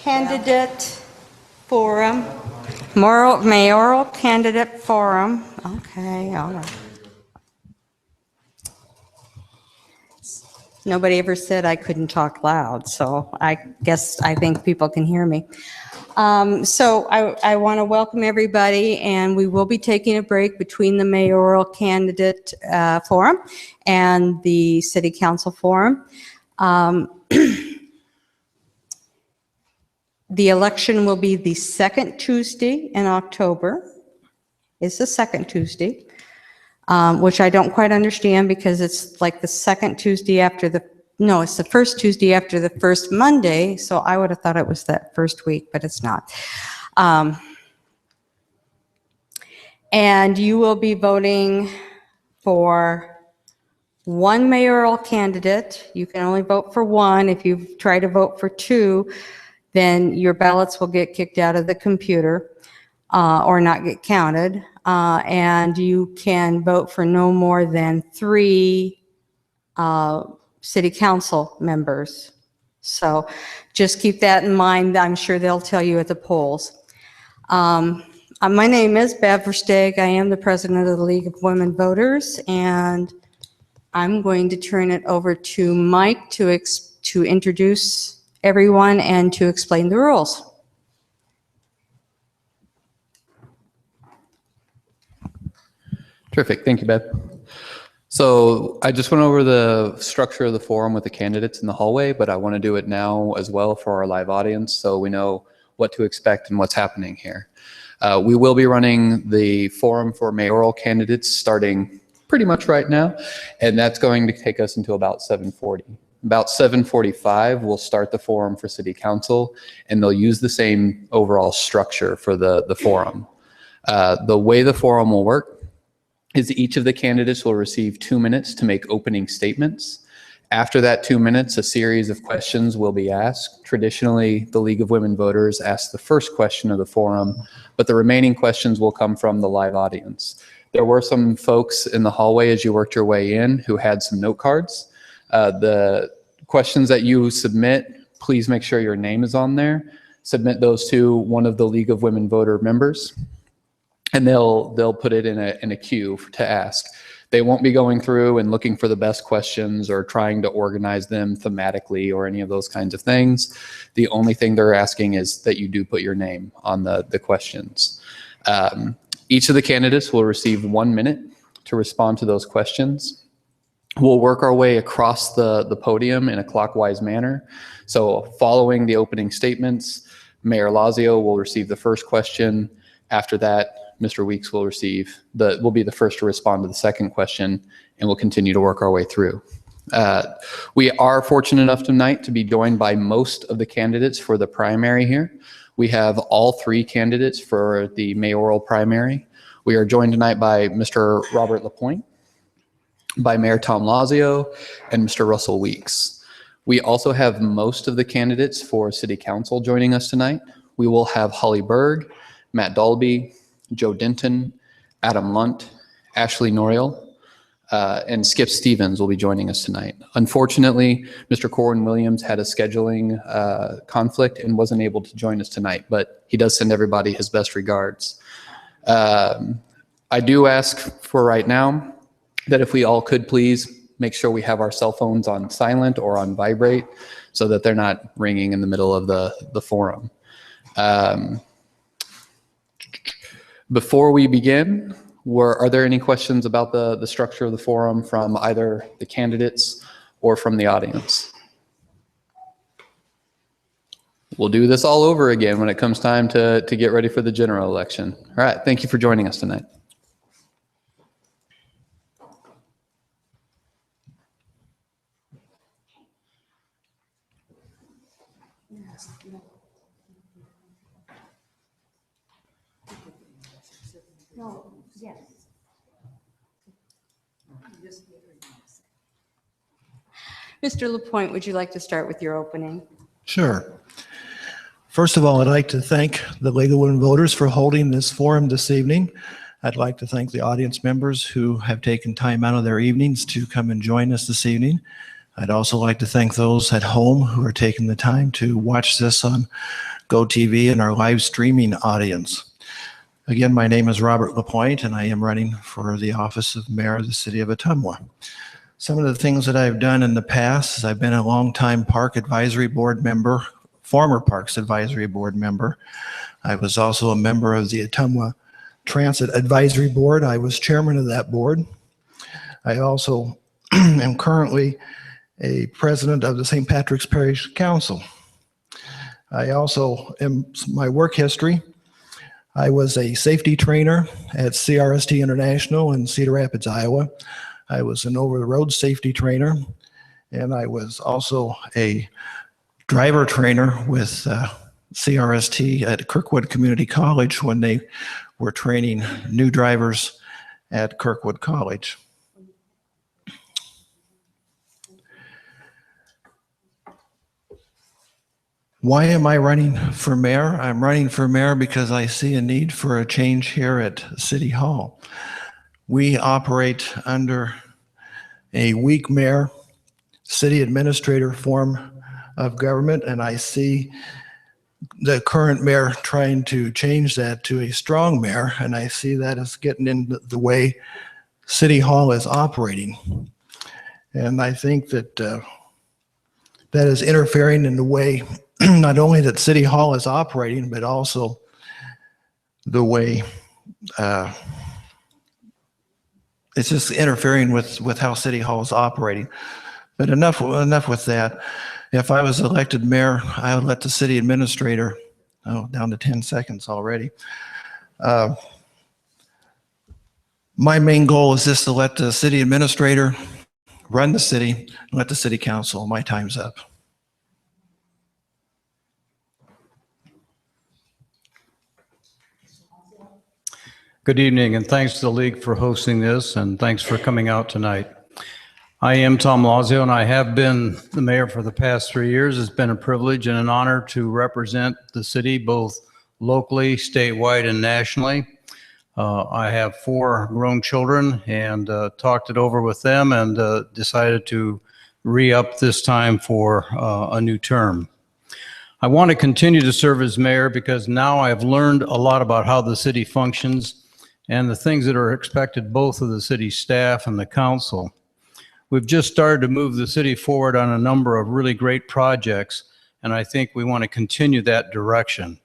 Candidate Forum, Mayoral Candidate Forum. Okay, all right. Nobody ever said I couldn't talk loud, so I think people can hear me. So I want to welcome everybody, and we will be taking a break between the mayoral candidate forum and the city council forum. The election will be the second Tuesday in October. It's the second Tuesday, which I don't quite understand because it's like the second Tuesday after it's the first Tuesday after the first Monday, so I would have thought it was that first week, but it's not. And you will be voting for one mayoral candidate. You can only vote for one. If you try to vote for two, then your ballots will get kicked out of the computer or not get counted. And you can vote for no more than 3 city council members. So just keep that in mind. I'm sure they'll tell you at the polls. My name is Bev Versteeg. I am the president of the League of Women Voters, and I'm going to turn it over to Mike to introduce everyone and to explain the rules. Terrific. Thank you, Beth. So I just went over the structure of the forum with the candidates in the hallway, but I want to do it now as well for our live audience so we know what to expect and what's happening here. We will be running the forum for mayoral candidates starting pretty much right now, and that's going to take us until about 7:40. About 7:45, we'll start the forum for city council, and they'll use the same overall structure for the forum. The way the forum will work is each of the candidates will receive 2 minutes to make opening statements. After that 2 minutes, a series of questions will be asked. Traditionally, the League of Women Voters asks the first question of the forum, but the remaining questions will come from the live audience. There were some folks in the hallway as you worked your way in who had some note cards. The questions that you submit, please make sure your name is on there. Submit those to one of the League of Women Voter members, and they'll put it in a queue to ask. They won't be going through and looking for the best questions or trying to organize them thematically or any of those kinds of things. The only thing they're asking is that you do put your name on the questions. Each of the candidates will receive 1 minute to respond to those questions. We'll work our way across the podium in a clockwise manner. So following the opening statements, Mayor Lazio will receive the first question. After that, Mr. Weeks will be the first to respond to the second question, and we'll continue to work our way through. We are fortunate enough tonight to be joined by most of the candidates for the primary here. We have all 3 candidates for the mayoral primary. We are joined tonight by Mr. Robert Lapointe, by Mayor Tom Lazio, and Mr. Russell Weeks. We also have most of the candidates for city council joining us tonight. We will have Holly Berg, Matt Dalby, Joe Denton, Adam Lunt, Ashley Noriel, and Skip Stevens will be joining us tonight. Unfortunately, Mr. Corwin Williams had a scheduling conflict and wasn't able to join us tonight, but he does send everybody his best regards. I do ask for right now that if we all could please make sure we have our cell phones on silent or on vibrate so that they're not ringing in the middle of the forum. Before we begin, are there any questions about the structure of the forum from either the candidates or from the audience? We'll do this all over again when it comes time to get ready for the general election. All right, thank you for joining us tonight. No, yes. Mr. Lapointe, would you like to start with your opening? Sure. First of all, I'd like to thank the League of Women Voters for holding this forum this evening. I'd like to thank the audience members who have taken time out of their evenings to come and join us this evening. I'd also like to thank those at home who are taking the time to watch this on GoTV and our live streaming audience. Again, my name is Robert Lapointe, and I am running for the office of Mayor of the City of Ottumwa. Some of the things that I've done in the past is I've been a longtime Park Advisory Board member, former Parks Advisory Board member. I was also a member of the Ottumwa Transit Advisory Board. I was chairman of that board. I also am currently a president of the St. Patrick's Parish Council. I also am, my work history, I was a safety trainer at CRST International in Cedar Rapids, Iowa. I was an over-the-road safety trainer, and I was also a driver trainer with CRST at Kirkwood Community College when they were training new drivers at Kirkwood College. Why am I running for mayor? I'm running for mayor because I see a need for a change here at City Hall. We operate under a weak mayor, city administrator form of government, and I see the current mayor trying to change that to a strong mayor, and I see that as getting in the way City Hall is operating. And I think that that is interfering in the way not only that City Hall is operating, but also the way it's just interfering with how City Hall is operating. But enough with that. If I was elected mayor, I would let the city administrator, down to 10 seconds already. My main goal is just to let the city administrator run the city and let the city council. My time's up. Good evening, and thanks to the League for hosting this, and thanks for coming out tonight. I am Tom Lazio, and I have been the mayor for the past 3 years. It's been a privilege and an honor to represent the city both locally, statewide, and nationally. I have 4 grown children and talked it over with them and decided to re-up this time for a new term. I want to continue to serve as mayor because now I've learned a lot about how the city functions and the things that are expected both of the city staff and the council. We've just started to move the city forward on a number of really great projects, and I think we want to continue that direction.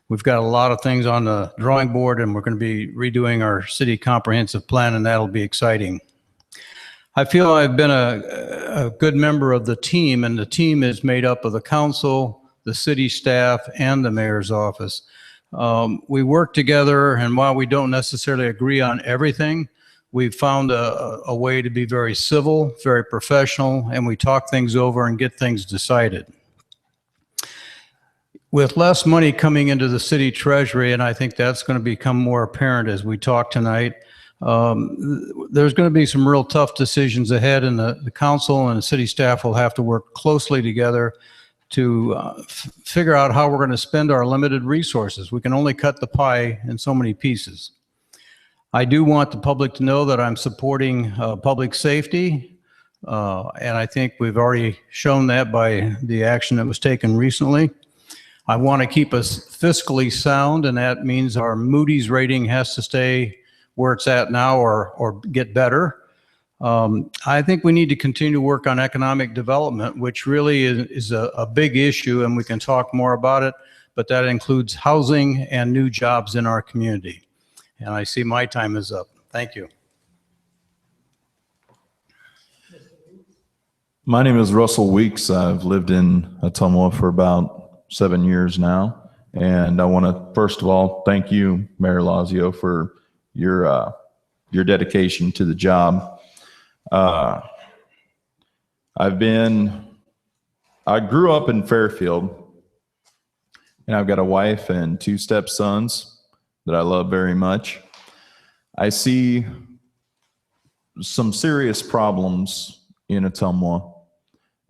We've got a lot of things on the drawing board, and we're going to be redoing our city comprehensive plan, and that'll be exciting. I feel I've been a good member of the team, and the team is made up of the council, the city staff, and the mayor's office. We work together, and while we don't necessarily agree on everything, we've found a way to be very civil, very professional, and we talk things over and get things decided. With less money coming into the city treasury, and I think that's going to become more apparent as we talk tonight, there's going to be some real tough decisions ahead, and the council and the city staff will have to work closely together to figure out how we're going to spend our limited resources. We can only cut the pie in so many pieces. I do want the public to know that I'm supporting public safety, and I think we've already shown that by the action that was taken recently. I want to keep us fiscally sound, and that means our Moody's rating has to stay where it's at now or get better. I think we need to continue to work on economic development, which really is a big issue, and we can talk more about it, but that includes housing and new jobs in our community. And I see my time is up. Thank you. My name is Russell Weeks. I've lived in Ottumwa for about 7 years now. And I want to, first of all, thank you, Mayor Lazio, for your dedication to the job. I grew up in Fairfield, and I've got a wife and 2 stepsons that I love very much. I see some serious problems in Ottumwa,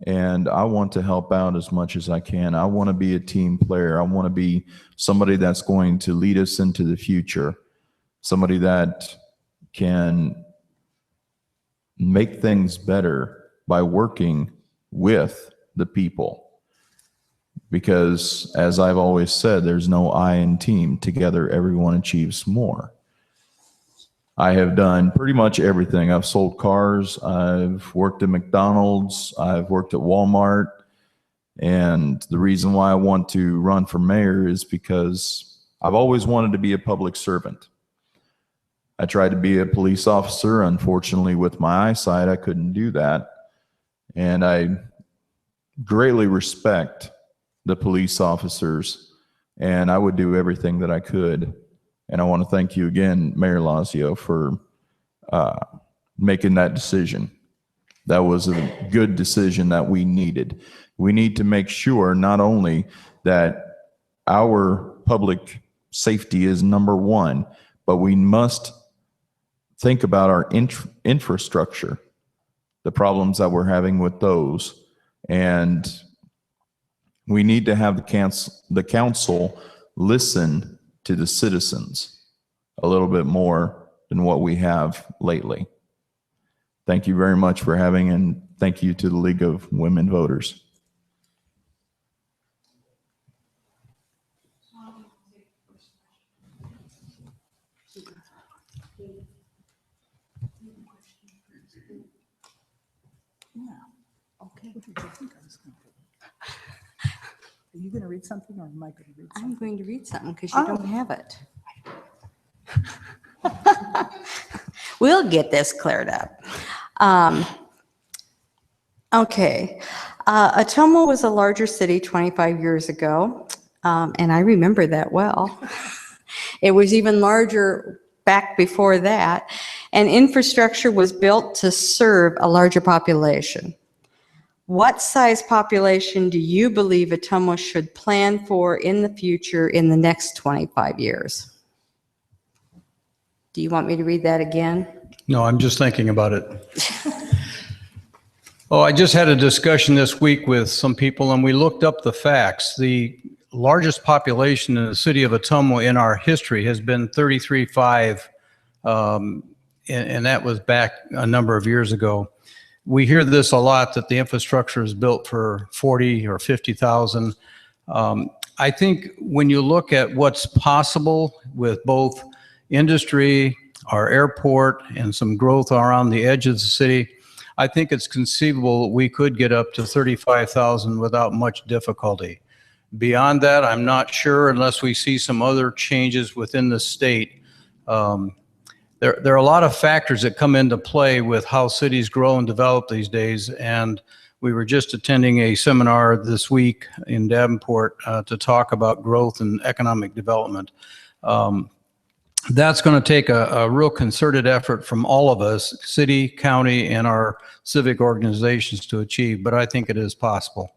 and I want to help out as much as I can. I want to be a team player. I want to be somebody that's going to lead us into the future, somebody that can make things better by working with the people. Because as I've always said, there's no I in team. Together, everyone achieves more. I have done pretty much everything. I've sold cars. I've worked at McDonald's. I've worked at Walmart. And the reason why I want to run for mayor is because I've always wanted to be a public servant. I tried to be a police officer. Unfortunately, with my eyesight, I couldn't do that. And I greatly respect the police officers, and I would do everything that I could. And I want to thank you again, Mayor Lazio, for making that decision. That was a good decision that we needed. We need to make sure not only that our public safety is number one, but we must think about our infrastructure, the problems that we're having with those. And we need to have the council listen to the citizens a little bit more than what we have lately. Thank you very much for having, and thank you to the League of Women Voters. Okay. What did you think I was going to do? Are you going to read something, or am I going to read something? I'm going to read something because you don't have it. We'll get this cleared up. Okay. Ottumwa was a larger city 25 years ago, and I remember that well. It was even larger back before that, and infrastructure was built to serve a larger population. What size population do you believe Ottumwa should plan for in the future in the next 25 years? Do you want me to read that again? No, I'm just thinking about it. Oh, I just had a discussion this week with some people, and we looked up the facts. The largest population in the city of Ottumwa in our history has been 33.5, and that was back a number of years ago. We hear this a lot, that the infrastructure is built for 40 or 50,000. I think when you look at what's possible with both industry, our airport, and some growth around the edge of the city, I think it's conceivable we could get up to 35,000 without much difficulty. Beyond that, I'm not sure unless we see some other changes within the state. There are a lot of factors that come into play with how cities grow and develop these days, and we were just attending a seminar this week in Davenport to talk about growth and economic development. That's going to take a real concerted effort from all of us, city, county, and our civic organizations to achieve, but I think it is possible.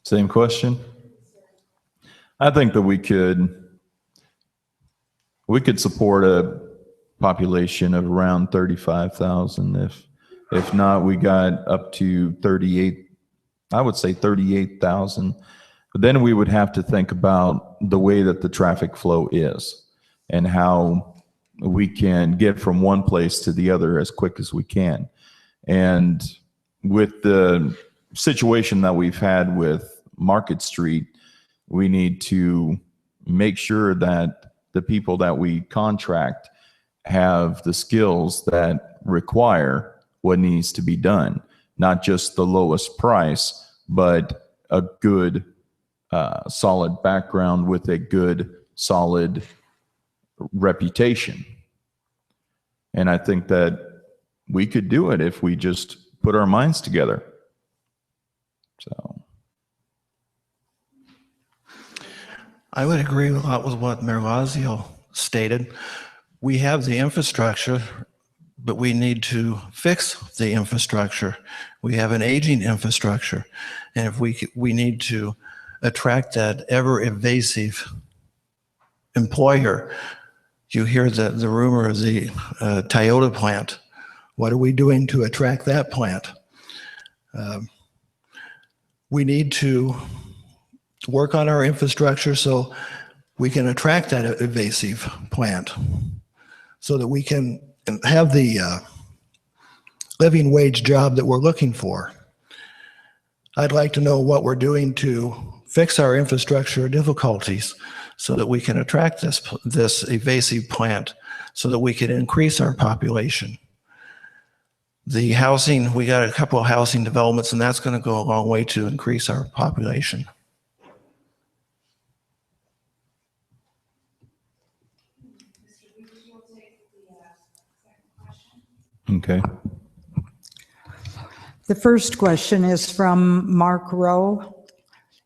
Same question. I think that we could support a population of around 35,000. If not, we got up to 38, I would say 38,000. But then we would have to think about the way that the traffic flow is and how we can get from one place to the other as quick as we can. And with the situation that we've had with Market Street, we need to make sure that the people that we contract have the skills that require what needs to be done, not just the lowest price, but a good solid background with a good solid reputation. And I think that we could do it if we just put our minds together. So I would agree a lot with what Mayor Lazio stated. We have the infrastructure, but we need to fix the infrastructure. We have an aging infrastructure, and if we need to attract that ever-evasive employer. You hear the rumor of the Toyota plant. What are we doing to attract that plant? We need to work on our infrastructure so we can attract that evasive plant, so that we can have the living wage job that we're looking for. I'd like to know what we're doing to fix our infrastructure difficulties so that we can attract this evasive plant, so that we can increase our population. The housing, we got a couple of housing developments, and that's going to go a long way to increase our population. Okay. The first question is from Mark Rowe.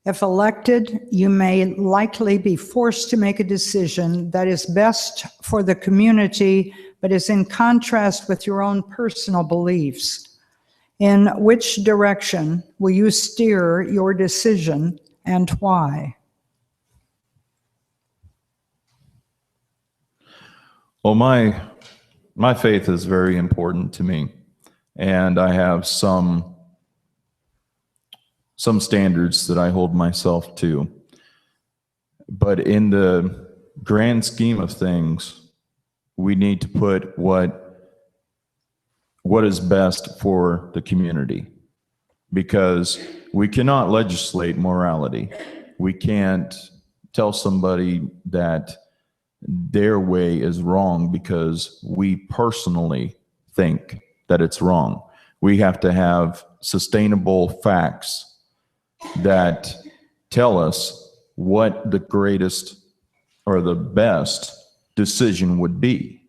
If elected, you may likely be forced to make a decision that is best for the community, but is in contrast with your own personal beliefs. In which direction will you steer your decision and why? Well, my faith is very important to me, and I have some standards that I hold myself to. But in the grand scheme of things, we need to put what is best for the community, because we cannot legislate morality. We can't tell somebody that their way is wrong because we personally think that it's wrong. We have to have sustainable facts that tell us what the greatest or the best decision would be.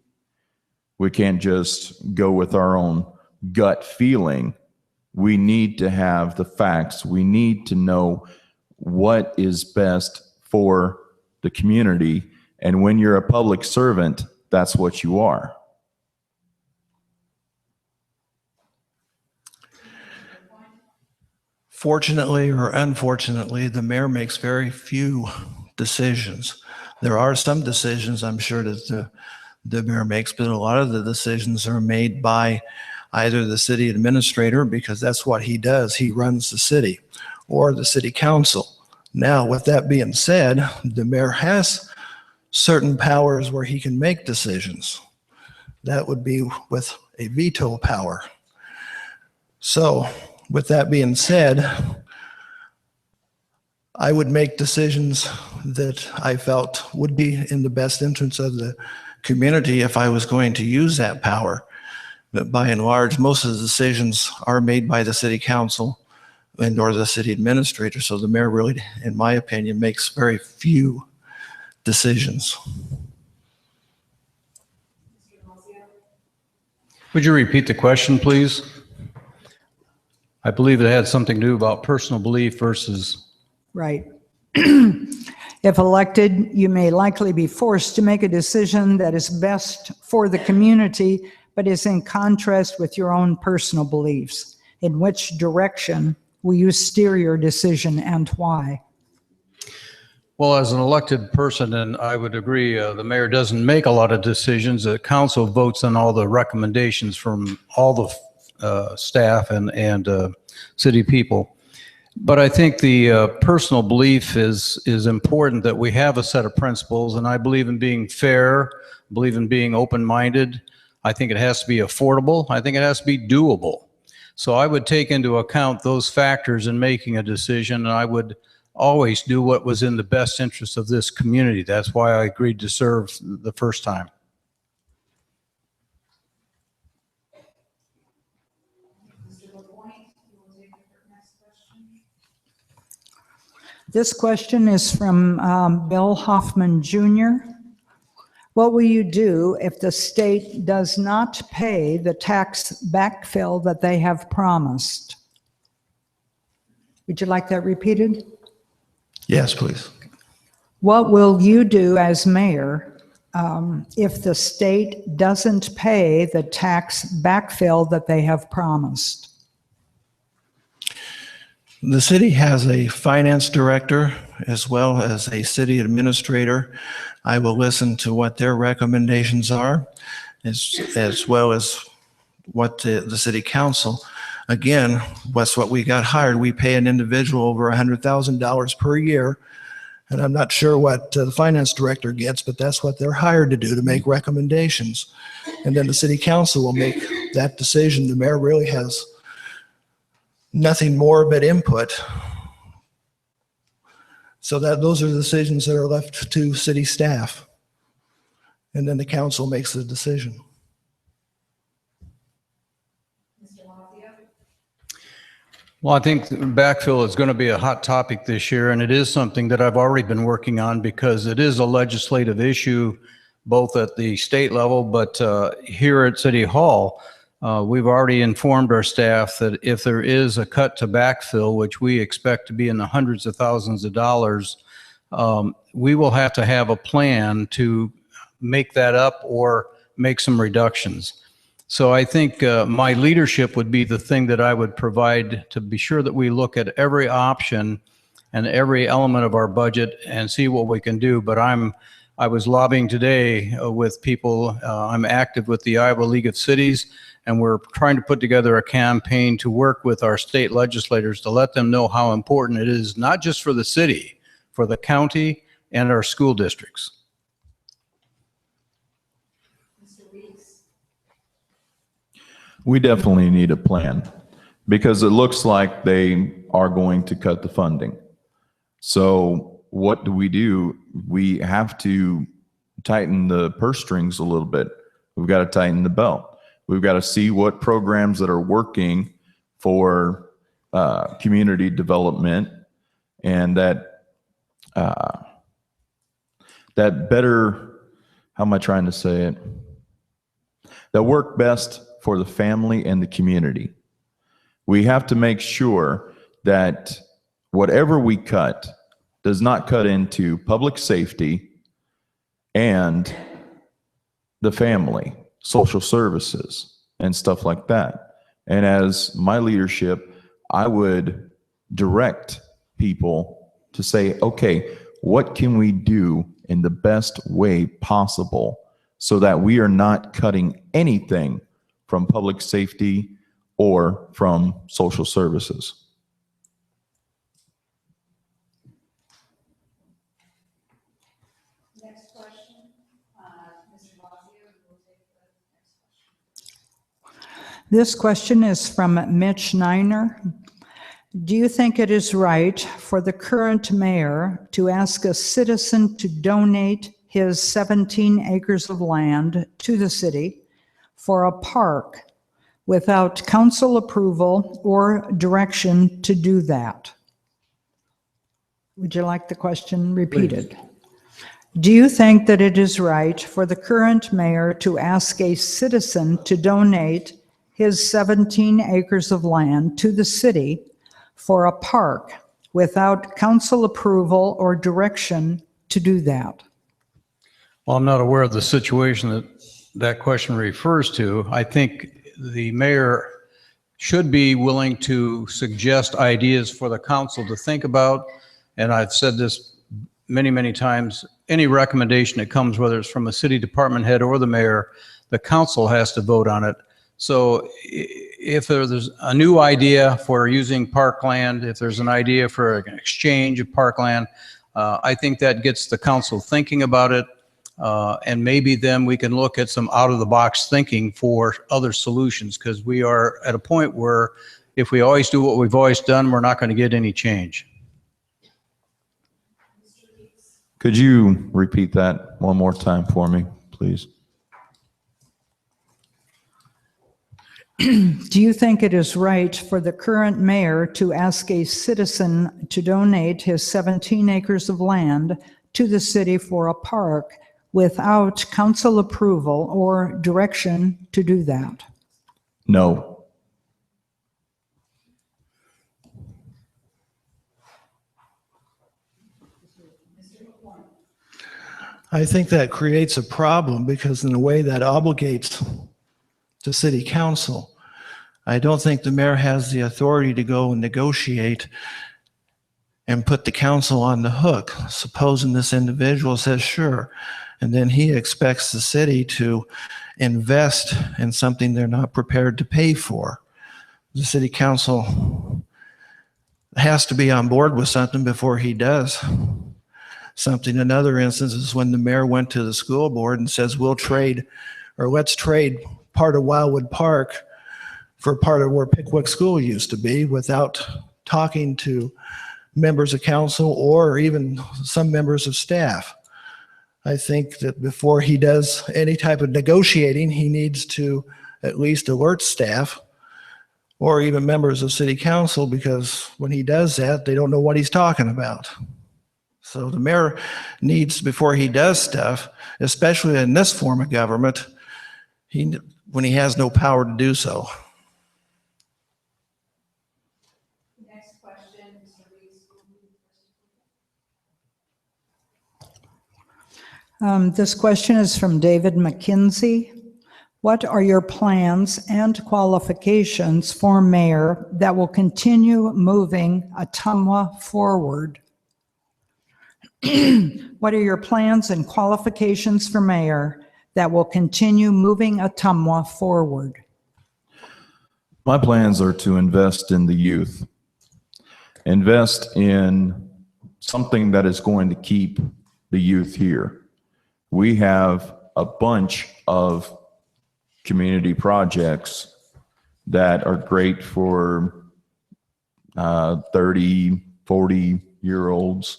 We can't just go with our own gut feeling. We need to have the facts. We need to know what is best for the community. And when you're a public servant, that's what you are. Fortunately or unfortunately, the mayor makes very few decisions. There are some decisions I'm sure that the mayor makes, but a lot of the decisions are made by either the city administrator, because that's what he does. He runs the city, or the city council. Now, with that being said, the mayor has certain powers where he can make decisions. That would be with a veto power. So, with that being said, I would make decisions that I felt would be in the best interest of the community if I was going to use that power. But by and large, most of the decisions are made by the city council and or the city administrator. So the mayor really, in my opinion, makes very few decisions. Would you repeat the question, please? I believe it had something to do about personal belief versus... Right. If elected, you may likely be forced to make a decision that is best for the community, but is in contrast with your own personal beliefs. In which direction will you steer your decision and why? Well, as an elected person, and I would agree, the mayor doesn't make a lot of decisions. The council votes on all the recommendations from all the staff and city people. But I think the personal belief is important, that we have a set of principles, and I believe in being fair, believe in being open-minded. I think it has to be affordable. I think it has to be doable. So I would take into account those factors in making a decision, and I would always do what was in the best interest of this community. That's why I agreed to serve the first time. This question is from Bill Hoffman Jr. What will you do if the state does not pay the tax backfill that they have promised? Would you like that repeated? Yes, please. What will you do as mayor if the state doesn't pay the tax backfill that they have promised? The city has a finance director as well as a city administrator. I will listen to what their recommendations are, as well as what the city council. Again, what's what we got hired. We pay an individual over $100,000 per year, and I'm not sure what the finance director gets, but that's what they're hired to do, to make recommendations. And then the city council will make that decision. The mayor really has nothing more but input. So that those are the decisions that are left to city staff. And then the council makes the decision. Well, I think backfill is going to be a hot topic this year, and it is something that I've already been working on because it is a legislative issue, both at the state level, but here at City Hall, we've already informed our staff that if there is a cut to backfill, which we expect to be in the hundreds of thousands of dollars, we will have to have a plan to make that up or make some reductions. So I think my leadership would be the thing that I would provide to be sure that we look at every option and every element of our budget and see what we can do. But I was lobbying today with people. I'm active with the Iowa League of Cities, and we're trying to put together a campaign to work with our state legislators to let them know how important it is, not just for the city, for the county and our school districts. We definitely need a plan because it looks like they are going to cut the funding. So what do? We have to tighten the purse strings a little bit. We've got to tighten the belt. We've got to see what programs that are working for community development and that better, how am I trying to say it? That work best for the family and the community. We have to make sure that whatever we cut does not cut into public safety and the family, social services, and stuff like that. And as my leadership, I would direct people to say, okay, what can we do in the best way possible so that we are not cutting anything from public safety or from social services? Next question, Mr. Bosio, will take the next question. This question is from Mitch Niner. Do you think it is right for the current mayor to ask a citizen to donate his 17 acres of land to the city for a park without council approval or direction to do that? Would you like the question repeated? Please. Do you think that it is right for the current mayor to ask a citizen to donate his 17 acres of land to the city for a park without council approval or direction to do that? Well, I'm not aware of the situation that question refers to. I think the mayor should be willing to suggest ideas for the council to think about. And I've said this many, many times, any recommendation that comes, whether it's from a city department head or the mayor, the council has to vote on it. So if there's a new idea for using parkland, if there's an idea for an exchange of parkland, I think that gets the council thinking about it. And maybe then we can look at some out-of-the-box thinking for other solutions, because we are at a point where if we always do what we've always done, we're not going to get any change. Could you repeat that one more time for me, please? Do you think it is right for the current mayor to ask a citizen to donate his 17 acres of land to the city for a park without council approval or direction to do that? No. I think that creates a problem because in a way that obligates the city council. I don't think the mayor has the authority to go and negotiate and put the council on the hook. Supposing this individual says sure, and then he expects the city to invest in something they're not prepared to pay for. The city council has to be on board with something before he does something. Another instance is when the mayor went to the school board and says, we'll trade, or let's trade part of Wildwood Park for part of where Pickwick School used to be without talking to members of council or even some members of staff. I think that before he does any type of negotiating, he needs to at least alert staff or even members of city council, because when he does that, they don't know what he's talking about. So the mayor needs, before he does stuff, especially in this form of government, when he has no power to do so. Next question, Mr. Reese. This question is from David McKinsey. What are your plans and qualifications for mayor that will continue moving Ottumwa forward? What are your plans and qualifications for mayor that will continue moving Ottumwa forward? My plans are to invest in the youth, invest in something that is going to keep the youth here. We have a bunch of community projects that are great for 30, 40-year-olds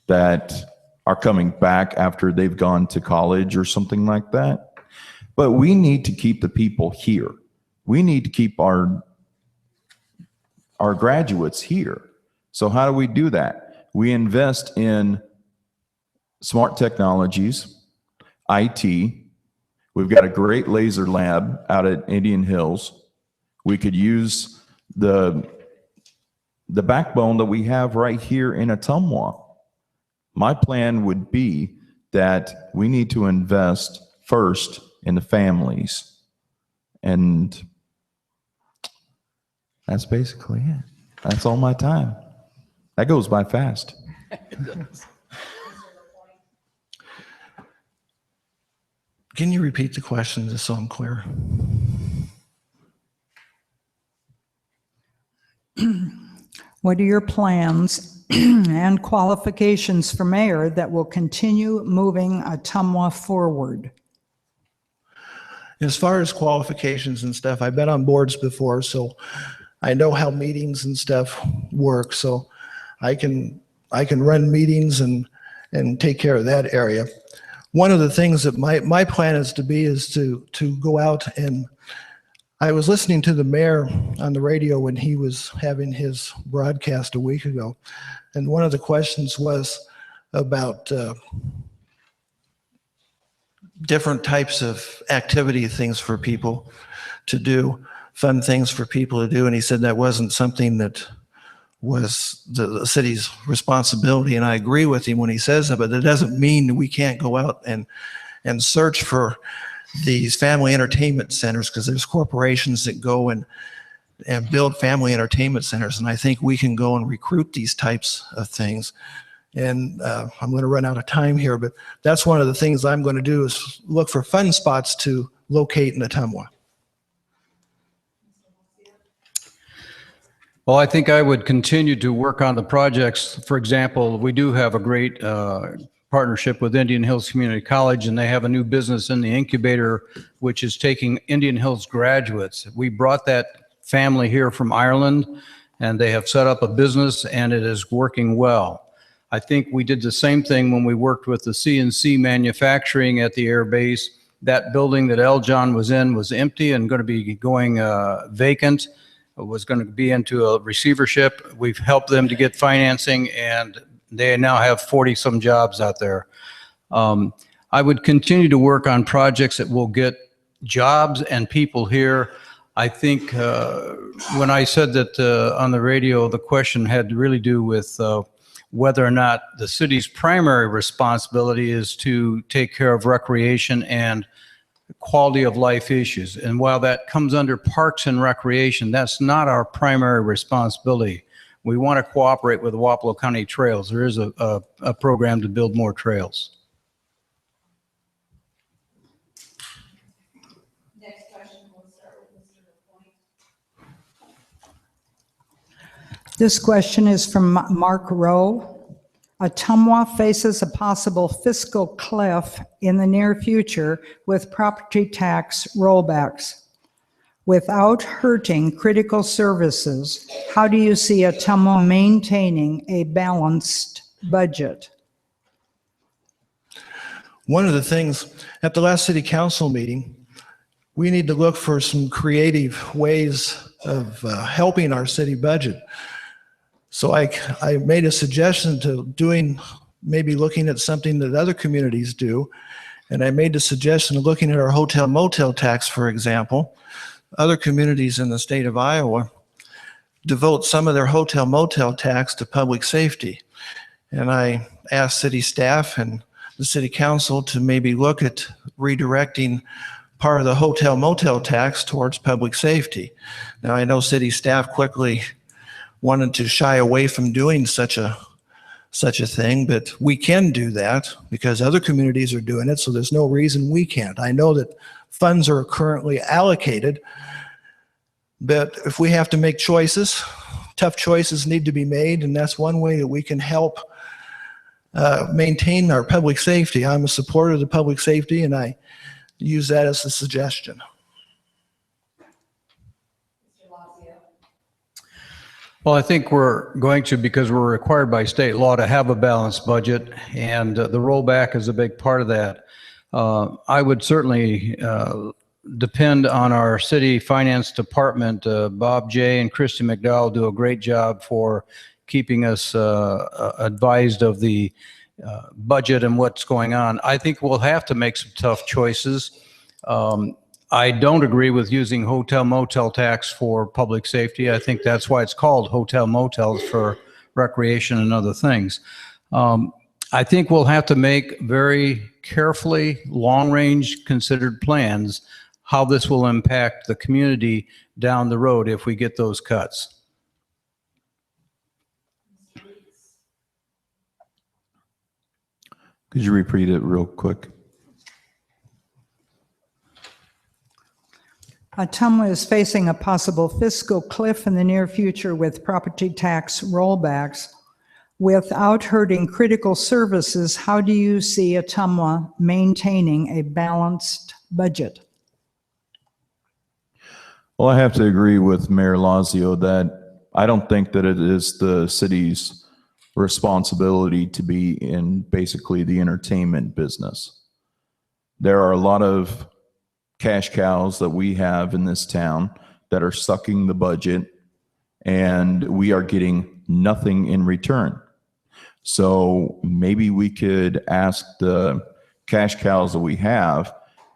that are coming back after they've gone to college or something like that. But we need to keep the people here. We need to keep our graduates here. So how do we do that? We invest in smart technologies, IT. We've got a great laser lab out at Indian Hills. We could use the backbone that we have right here in Ottumwa. My plan would be that we need to invest first in the families. And that's basically it. That's all my time. That goes by fast. Can you repeat the question just so I'm clear? What are your plans and qualifications for mayor that will continue moving Ottumwa forward? As far as qualifications and stuff, I've been on boards before, so I know how meetings and stuff work. So I can run meetings and take care of that area. One of the things that my plan is to go out, and I was listening to the mayor on the radio when he was having his broadcast a week ago, and one of the questions was about different types of activity things for people to do, fun things for people to do, and he said that wasn't something that was the city's responsibility, and I agree with him when he says that, but that doesn't mean we can't go out and search for these family entertainment centers, because there's corporations that go and build family entertainment centers, and I think we can go and recruit these types of things. And I'm going to run out of time here, but that's one of the things I'm going to do is look for fun spots to locate in Ottumwa. Well, I think I would continue to work on the projects. For example, we do have a great partnership with Indian Hills Community College, and they have a new business in the incubator, which is taking Indian Hills graduates. We brought that family here from Ireland, and they have set up a business, and it is working well. I think we did the same thing when we worked with the CNC manufacturing at the air base. That building that Eljon was in was empty and going to be going vacant. It was going to be into a receivership. We've helped them to get financing, and they now have 40-some jobs out there. I would continue to work on projects that will get jobs and people here. I think when I said that on the radio, the question had to really do with whether or not the city's primary responsibility is to take care of recreation and quality of life issues. And while that comes under parks and recreation, that's not our primary responsibility. We want to cooperate with the Wapello County Trails. There is a program to build more trails. Next question, we'll start with Mr. LaPointe. This question is from Mark Rowe. Ottumwa faces a possible fiscal cliff in the near future with property tax rollbacks. without hurting critical services, how do you see Ottumwa maintaining a balanced budget? One of the things at the last city council meeting, we need to look for some creative ways of helping our city budget. So I made a suggestion to maybe looking at something that other communities do. And I made the suggestion of looking at our hotel motel tax, for example. Other communities in the state of Iowa devote some of their hotel motel tax to public safety. And I asked city staff and the city council to maybe look at redirecting part of the hotel motel tax towards public safety. Now, I know city staff quickly wanted to shy away from doing such a thing, but we can do that because other communities are doing it, so there's no reason we can't. I know that funds are currently allocated, but if we have to make choices, tough choices need to be made, and that's one way that we can help maintain our public safety. I'm a supporter of the public safety, and I use that as a suggestion. Well, I think we're going to, because we're required by state law to have a balanced budget, and the rollback is a big part of that. I would certainly depend on our city finance department. Bob Jay and Christy McDowell do a great job for keeping us advised of the budget and what's going on. I think we'll have to make some tough choices. I don't agree with using hotel motel tax for public safety. I think that's why it's called hotel motels, for recreation and other things. I think we'll have to make very carefully long-range considered plans how this will impact the community down the road if we get those cuts. Could you repeat it real quick? Ottumwa is facing a possible fiscal cliff in the near future with property tax rollbacks. Without hurting critical services, how do you see Ottumwa maintaining a balanced budget? Well, I have to agree with Mayor Lazio that I don't think that it is the city's responsibility to be in basically the entertainment business. There are a lot of cash cows that we have in this town that are sucking the budget, and we are getting nothing in return. So maybe we could ask the cash cows that we have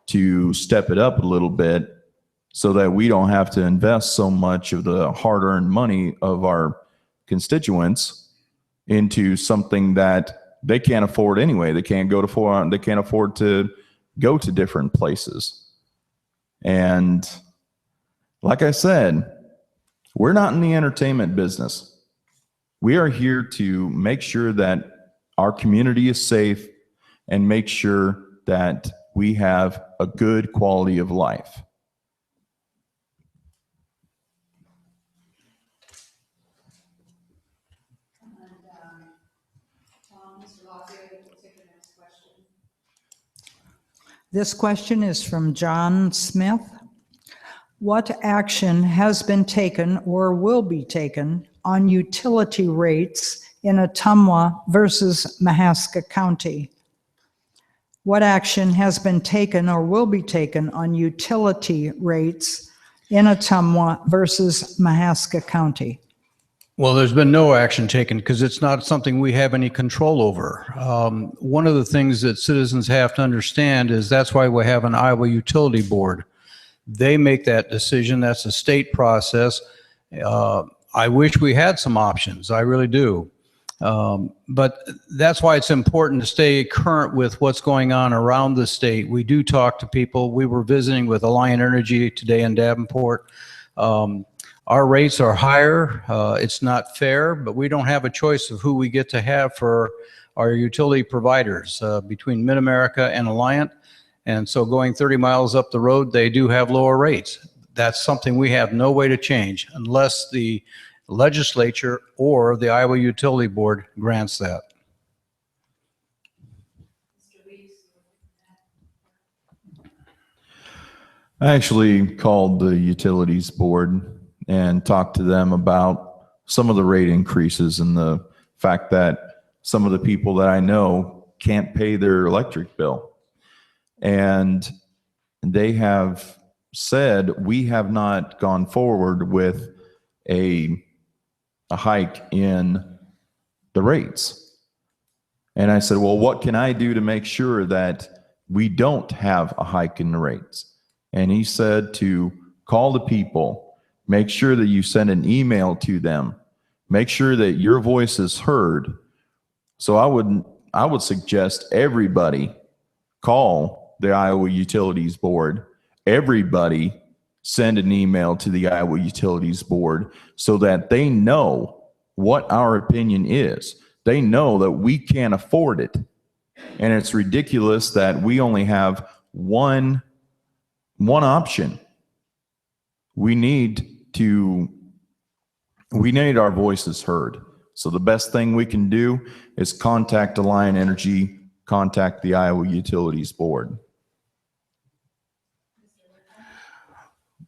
to step it up a little bit so that we don't have to invest so much of the hard-earned money of our constituents into something that they can't afford anyway. They can't afford to go to different places. And like I said, we're not in the entertainment business. We are here to make sure that our community is safe and make sure that we have a good quality of life. This question is from John Smith. What action has been taken or will be taken on utility rates in Ottumwa versus Mahaska County? What action has been taken or will be taken on utility rates in Ottumwa versus Mahaska County? Well, there's been no action taken because it's not something we have any control over. One of the things that citizens have to understand is that's why we have an Iowa Utility Board. They make that decision. That's a state process. I wish we had some options. I really do. But that's why it's important to stay current with what's going on around the state. We do talk to people. We were visiting with Alliant Energy today in Davenport. Our rates are higher. It's not fair, but we don't have a choice of who we get to have for our utility providers between Mid-America and Alliant. And so going 30 miles up the road, they do have lower rates. That's something we have no way to change unless the legislature or the Iowa Utility Board grants that. I actually called the utilities board and talked to them about some of the rate increases and the fact that some of the people that I know can't pay their electric bill. And they have said, we have not gone forward with a hike in the rates. And I said, well, what can I do to make sure that we don't have a hike in the rates? And he said to call the people, make sure that you send an email to them, make sure that your voice is heard. So I would suggest everybody call the Iowa Utilities Board. Everybody send an email to the Iowa Utilities Board so that they know what our opinion is. They know that we can't afford it. And it's ridiculous that we only have one option. We need our voices heard. So the best thing we can do is contact Alliant Energy, contact the Iowa Utilities Board.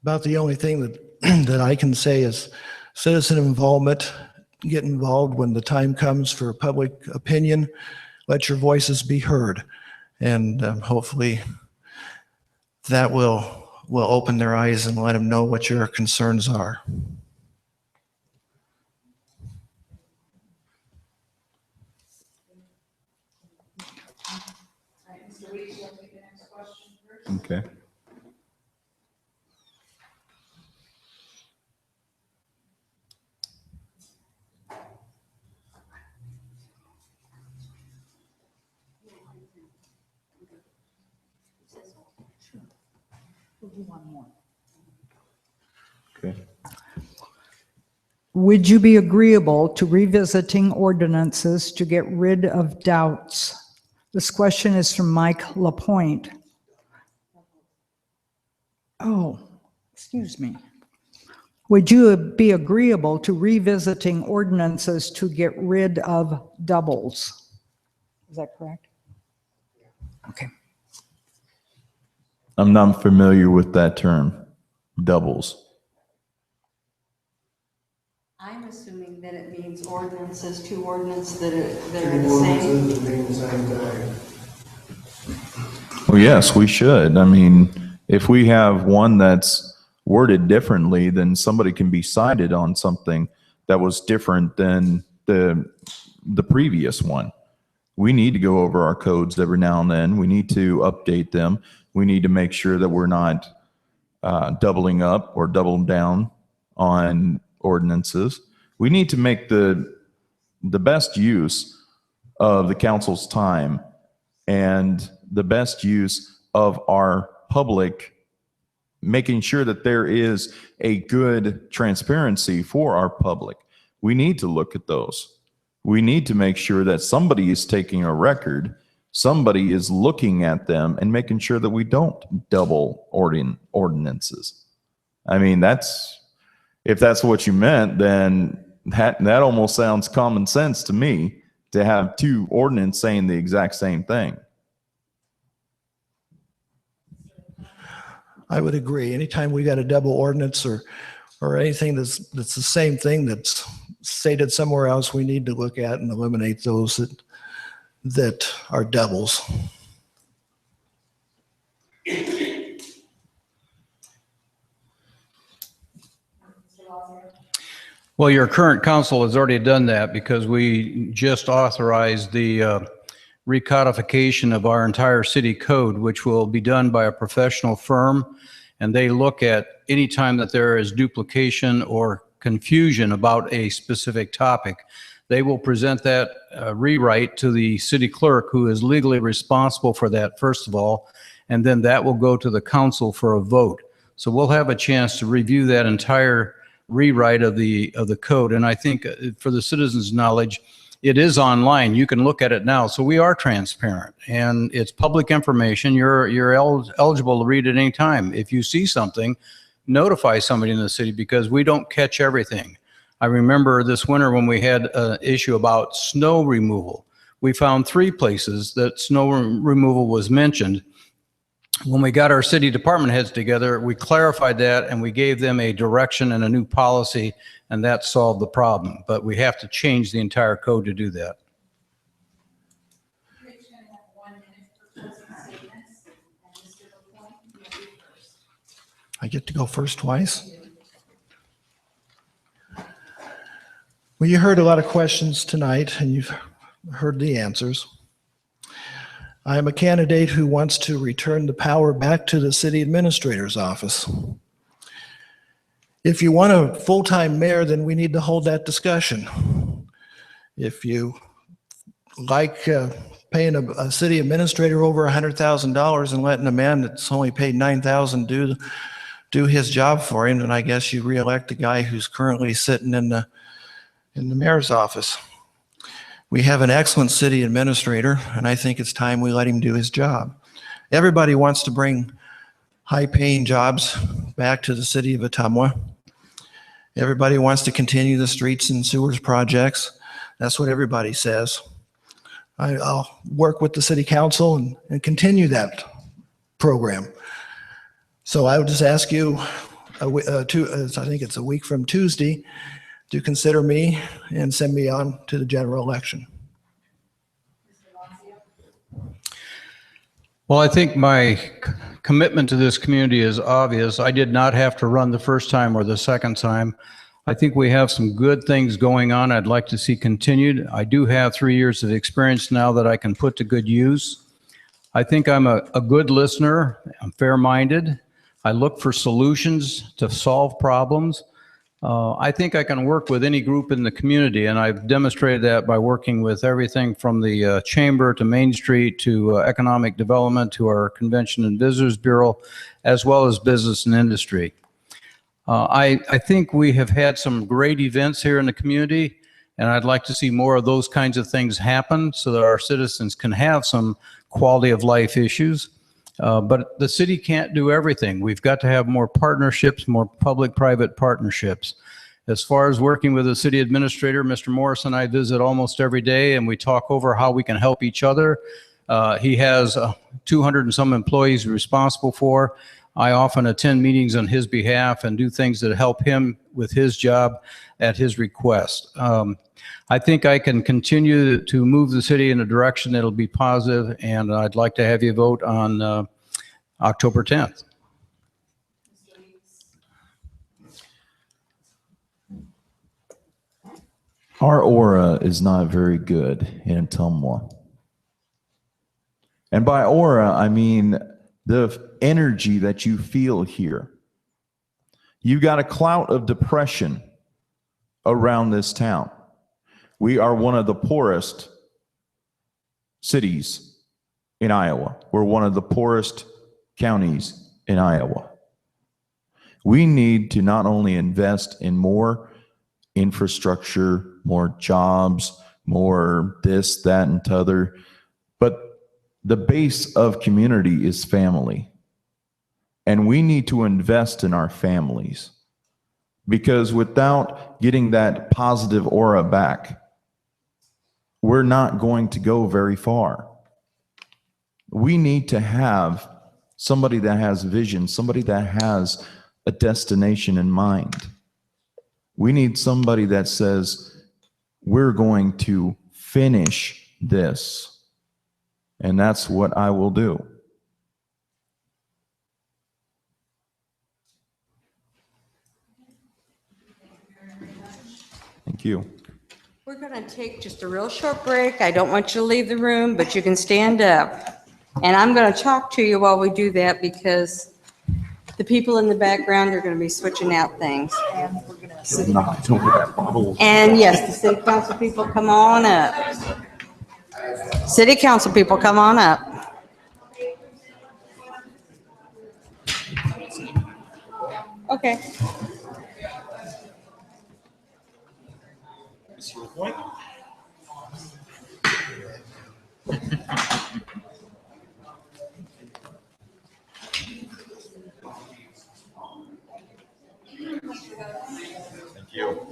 About the only thing that, that I can say is citizen involvement. Get involved when the time comes for public opinion. Let your voices be heard. And hopefully that will open their eyes and let them know what your concerns are. Okay. Okay. Would you be agreeable to revisiting ordinances to get rid of doubts? This question is from Mike Lapointe. Oh, excuse me. Would you be agreeable to revisiting ordinances to get rid of doubles? Is that correct? Okay. I'm not familiar with that term, doubles. I'm assuming that it means ordinances, two ordinances that are the same. Well, yes, we should. I mean, if we have one that's worded differently, then somebody can be cited on something that was different than the previous one. We need to go over our codes every now and then. We need to update them. We need to make sure that we're not doubling up or doubling down on ordinances. We need to make the best use of the council's time and the best use of our public, making sure that there is a good transparency for our public. We need to look at those. We need to make sure that somebody is taking a record, somebody is looking at them and making sure that we don't double ordinances. I mean, if that's what you meant, then that almost sounds common sense to me, to have two ordinances saying the exact same thing. I would agree. Anytime we got a double ordinance or anything that's the same thing that's stated somewhere else, we need to look at and eliminate those that are doubles. Well, your current council has already done that because we just authorized the recodification of our entire city code, which will be done by a professional firm. And they look at any time that there is duplication or confusion about a specific topic. They will present that rewrite to the city clerk, who is legally responsible for that, first of all, and then that will go to the council for a vote. So we'll have a chance to review that entire rewrite of the code. And I think for the citizens' knowledge, it is online. You can look at it now. So we are transparent and it's public information. You're eligible to read it any time. If you see something, notify somebody in the city, because we don't catch everything. I remember this winter when we had an issue about snow removal. We found 3 places that snow removal was mentioned. When we got our city department heads together, we clarified that and we gave them a direction and a new policy, and that solved the problem. But we have to change the entire code to do that. I get to go first twice? Well, you heard a lot of questions tonight, and you've heard the answers. I am a candidate who wants to return the power back to the city administrator's office. If you want a full-time mayor, then we need to hold that discussion. If you like paying a city administrator over $100,000 and letting a man that's only paid $9,000 do his job for him, then I guess you reelect the guy who's currently sitting in the mayor's office. We have an excellent city administrator, and I think it's time we let him do his job. Everybody wants to bring high-paying jobs back to the city of Ottumwa. Everybody wants to continue the streets and sewers projects. That's what everybody says. I'll work with the city council and continue that program. So I would just ask you, I think it's a week from Tuesday, to consider me and send me on to the general election. Well, I think my commitment to this community is obvious. I did not have to run the first time or the second time. I think we have some good things going on I'd like to see continued. I do have 3 years of experience now that I can put to good use. I think I'm a good listener. I'm fair-minded. I look for solutions to solve problems. I think I can work with any group in the community, and I've demonstrated that by working with everything from the Chamber to Main Street to Economic Development to our Convention and Visitors Bureau, as well as business and industry. I think we have had some great events here in the community, and I'd like to see more of those kinds of things happen so that our citizens can have some quality of life issues. But the city can't do everything. We've got to have more partnerships, more public-private partnerships. As far as working with the city administrator, Mr. Morris and I visit almost every day, and we talk over how we can help each other. He has 200 and some employees he's responsible for. I often attend meetings on his behalf and do things that help him with his job at his request. I think I can continue to move the city in a direction that'll be positive, and I'd like to have you vote on October 10th. Our aura is not very good in Ottumwa. And by aura, I mean the energy that you feel here. You got a clout of depression around this town. We are one of the poorest cities in Iowa. We're one of the poorest counties in Iowa. We need to not only invest in more infrastructure, more jobs, more this, that, and t'other, but the base of community is family. And we need to invest in our families, because without getting that positive aura back, we're not going to go very far. We need to have somebody that has vision, somebody that has a destination in mind. We need somebody that says, we're going to finish this. And that's what I will do. Thank you. We're going to take just a real short break. I don't want you to leave the room, but you can stand up. And I'm going to talk to you while we do that, because the people in the background are going to be switching out things. And yes, the city council people, come on up. City council people, come on up. Okay. Thank you.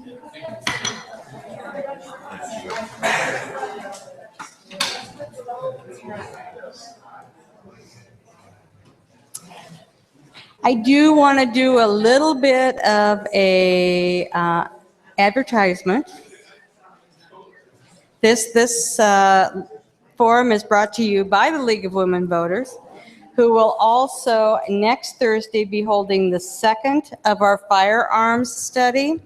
I do want to do a little bit of a advertisement. This forum is brought to you by the League of Women Voters, who will also next Thursday be holding the second of our firearms study.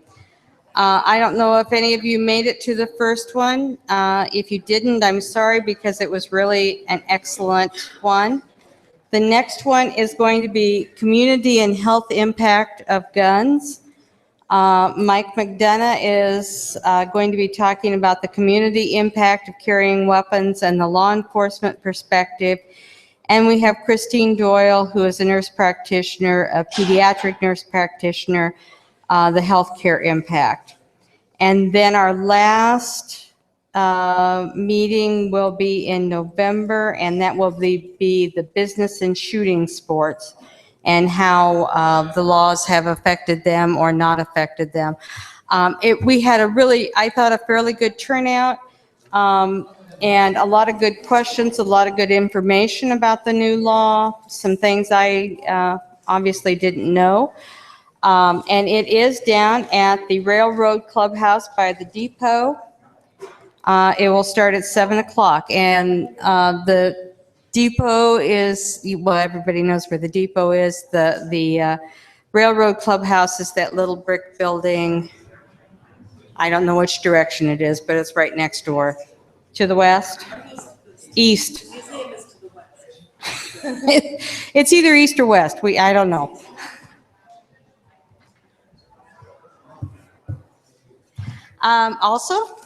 I don't know if any of you made it to the first one. If you didn't, I'm sorry, because it was really an excellent one. The next one is going to be Community and Health Impact of Guns. Mike McDonough is going to be talking about the community impact of carrying weapons and the law enforcement perspective. And we have Christine Doyle, who is a nurse practitioner, a pediatric nurse practitioner, the healthcare impact. And then our last meeting will be in November, and that will be the business and shooting sports and how the laws have affected them or not affected them. We had a really, I thought, a fairly good turnout, and a lot of good questions, a lot of good information about the new law, some things I obviously didn't know. And it is down at the Railroad Clubhouse by the depot. It will start at 7 o'clock, and the depot is, well, everybody knows where the depot is. The Railroad Clubhouse is that little brick building. I don't know which direction it is, but it's right next door. To the west? East. It's either east or west. I don't know. Also,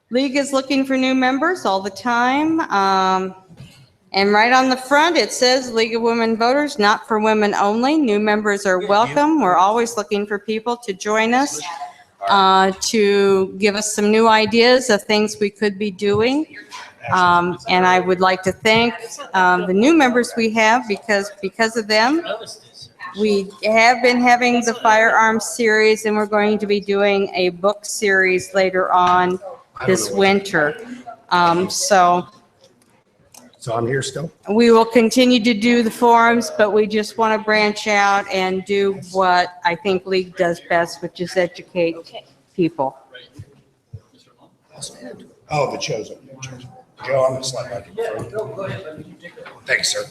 League is looking for new members all the time. And right on the front, it says League of Women Voters, not for women only. New members are welcome. We're always looking for people to join us, to give us some new ideas of things we could be doing. And I would like to thank the new members we have, because of them, we have been having the firearms series, and we're going to be doing a book series later on this winter. So I'm here still? We will continue to do the forums, but we just want to branch out and do what I think League does best, which is educate people. Oh, the chosen. Joe, I'm going to slide back in front. Thanks, sir.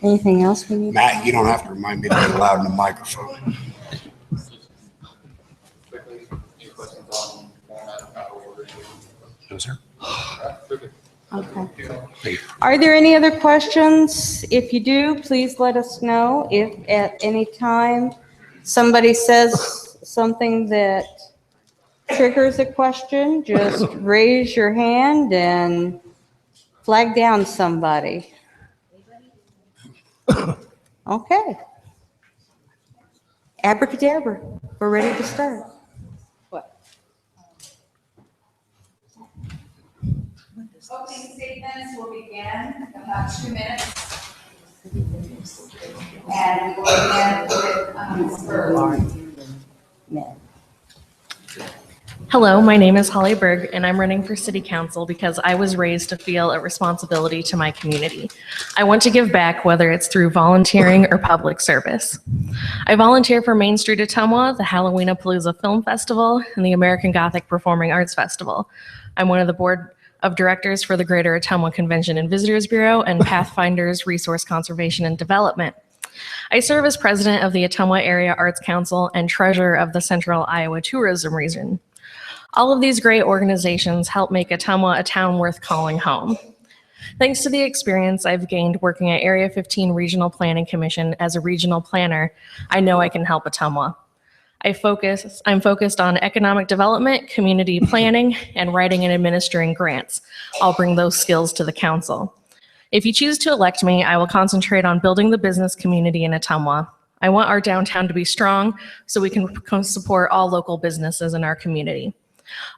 Anything else we need? Matt, you don't have to remind me to be loud in the microphone. No, sir. Okay. Are there any other questions? If you do, please let us know. If at any time somebody says something that triggers a question, just raise your hand and flag down somebody. Okay. Abracadabra, we're ready to start. What? Opening statements will begin in about 2 minutes. And we will begin with Hello, my name is Holly Berg, and I'm running for City Council because I was raised to feel a responsibility to my community. I want to give back, whether it's through volunteering or public service. I volunteer for Main Street Ottumwa, the Halloween-a-Palooza Film Festival, and the American Gothic Performing Arts Festival. I'm one of the board of directors for the Greater Ottumwa Convention and Visitors Bureau and Pathfinders Resource Conservation and Development. I serve as president of the Ottumwa Area Arts Council and treasurer of the Central Iowa Tourism Region. All of these great organizations help make Ottumwa a town worth calling home. Thanks to the experience I've gained working at Area 15 Regional Planning Commission as a regional planner, I know I can help Ottumwa. I'm focused on economic development, community planning, and writing and administering grants. I'll bring those skills to the council. If you choose to elect me, I will concentrate on building the business community in Ottumwa. I want our downtown to be strong so we can support all local businesses in our community.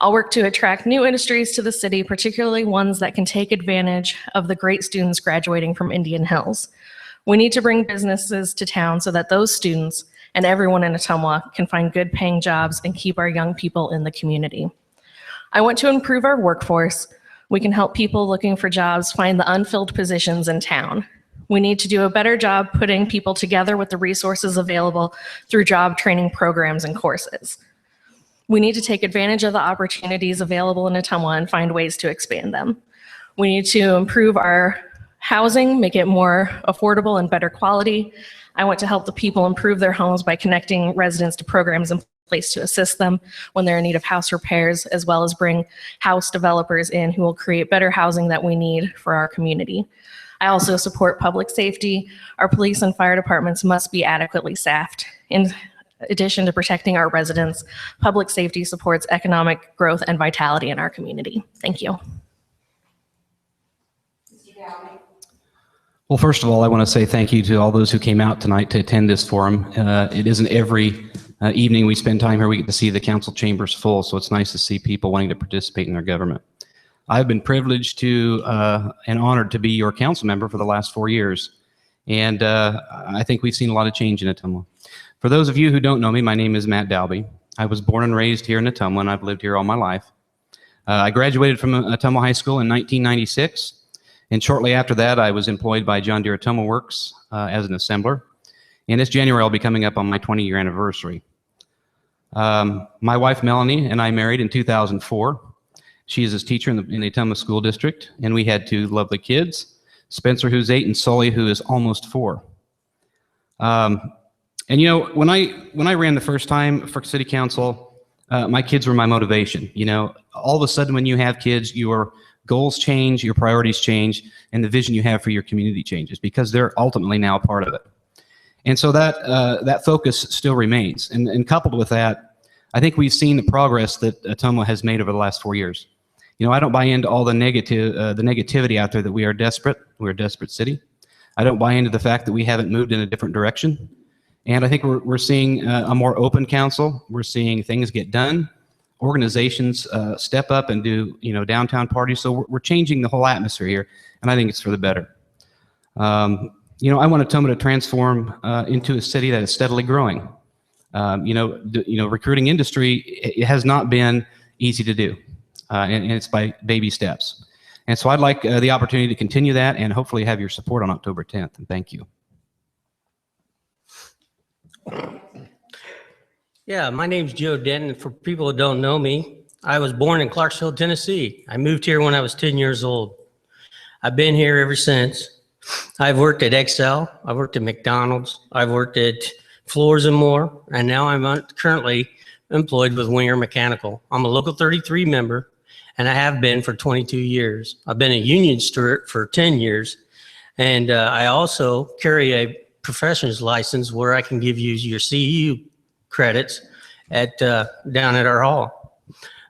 I'll work to attract new industries to the city, particularly ones that can take advantage of the great students graduating from Indian Hills. We need to bring businesses to town so that those students and everyone in Ottumwa can find good paying jobs and keep our young people in the community. I want to improve our workforce. We can help people looking for jobs find the unfilled positions in town. We need to do a better job putting people together with the resources available through job training programs and courses. We need to take advantage of the opportunities available in Ottumwa and find ways to expand them. We need to improve our housing, make it more affordable and better quality. I want to help the people improve their homes by connecting residents to programs in place to assist them when they're in need of house repairs, as well as bring house developers in who will create better housing that we need for our community. I also support public safety. Our police and fire departments must be adequately staffed. In addition to protecting our residents, public safety supports economic growth and vitality in our community. Thank you. Well, first of all, I want to say thank you to all those who came out tonight to attend this forum. It isn't every evening we spend time here we get to see the council chambers full, so it's nice to see people wanting to participate in their government. I've been privileged to and honored to be your council member for the last 4 years, and I think we've seen a lot of change in Ottumwa. For those of you who don't know me, my name is Matt Dalby. I was born and raised here in Ottumwa, and I've lived here all my life. I graduated from Ottumwa High School in 1996. And shortly after that, I was employed by John Deere Ottumwa Works as an assembler. And this January, I'll be coming up on my 20-year anniversary. My wife, Melanie, and I married in 2004. She is a teacher in the Ottumwa School District. And we had 2 lovely kids, Spencer, who's 8, and Sully, who is almost 4. And you know, when I ran the first time for city council, my kids were my motivation. You know, all of a sudden when you have kids, your goals change, your priorities change, and the vision you have for your community changes because they're ultimately now a part of it. And so that focus still remains. And coupled with that, I think we've seen the progress that Ottumwa has made over the last 4 years. You know, I don't buy into all the negativity out there that we are desperate. We're a desperate city. I don't buy into the fact that we haven't moved in a different direction. And I think we're seeing a more open council. We're seeing things get done. Organizations step up and do, you know, downtown parties. So we're changing the whole atmosphere here, and I think it's for the better. You know, I want Ottumwa to transform into a city that is steadily growing. You know, recruiting industry, it has not been easy to do, and it's by baby steps. And so I'd like the opportunity to continue that and hopefully have your support on October 10th. And thank you. Yeah, my name's Joe Denton. For people who don't know me, I was born in Clarksville, Tennessee. I moved here when I was 10 years old. I've been here ever since. I've worked at Excel. I've worked at McDonald's. I've worked at Floors and More, and now I'm currently employed with Winger Mechanical. I'm a Local 33 member, and I have been for 22 years. I've been a union steward for 10 years, and I also carry a professional's license where I can give you your CEU credits at down at our hall.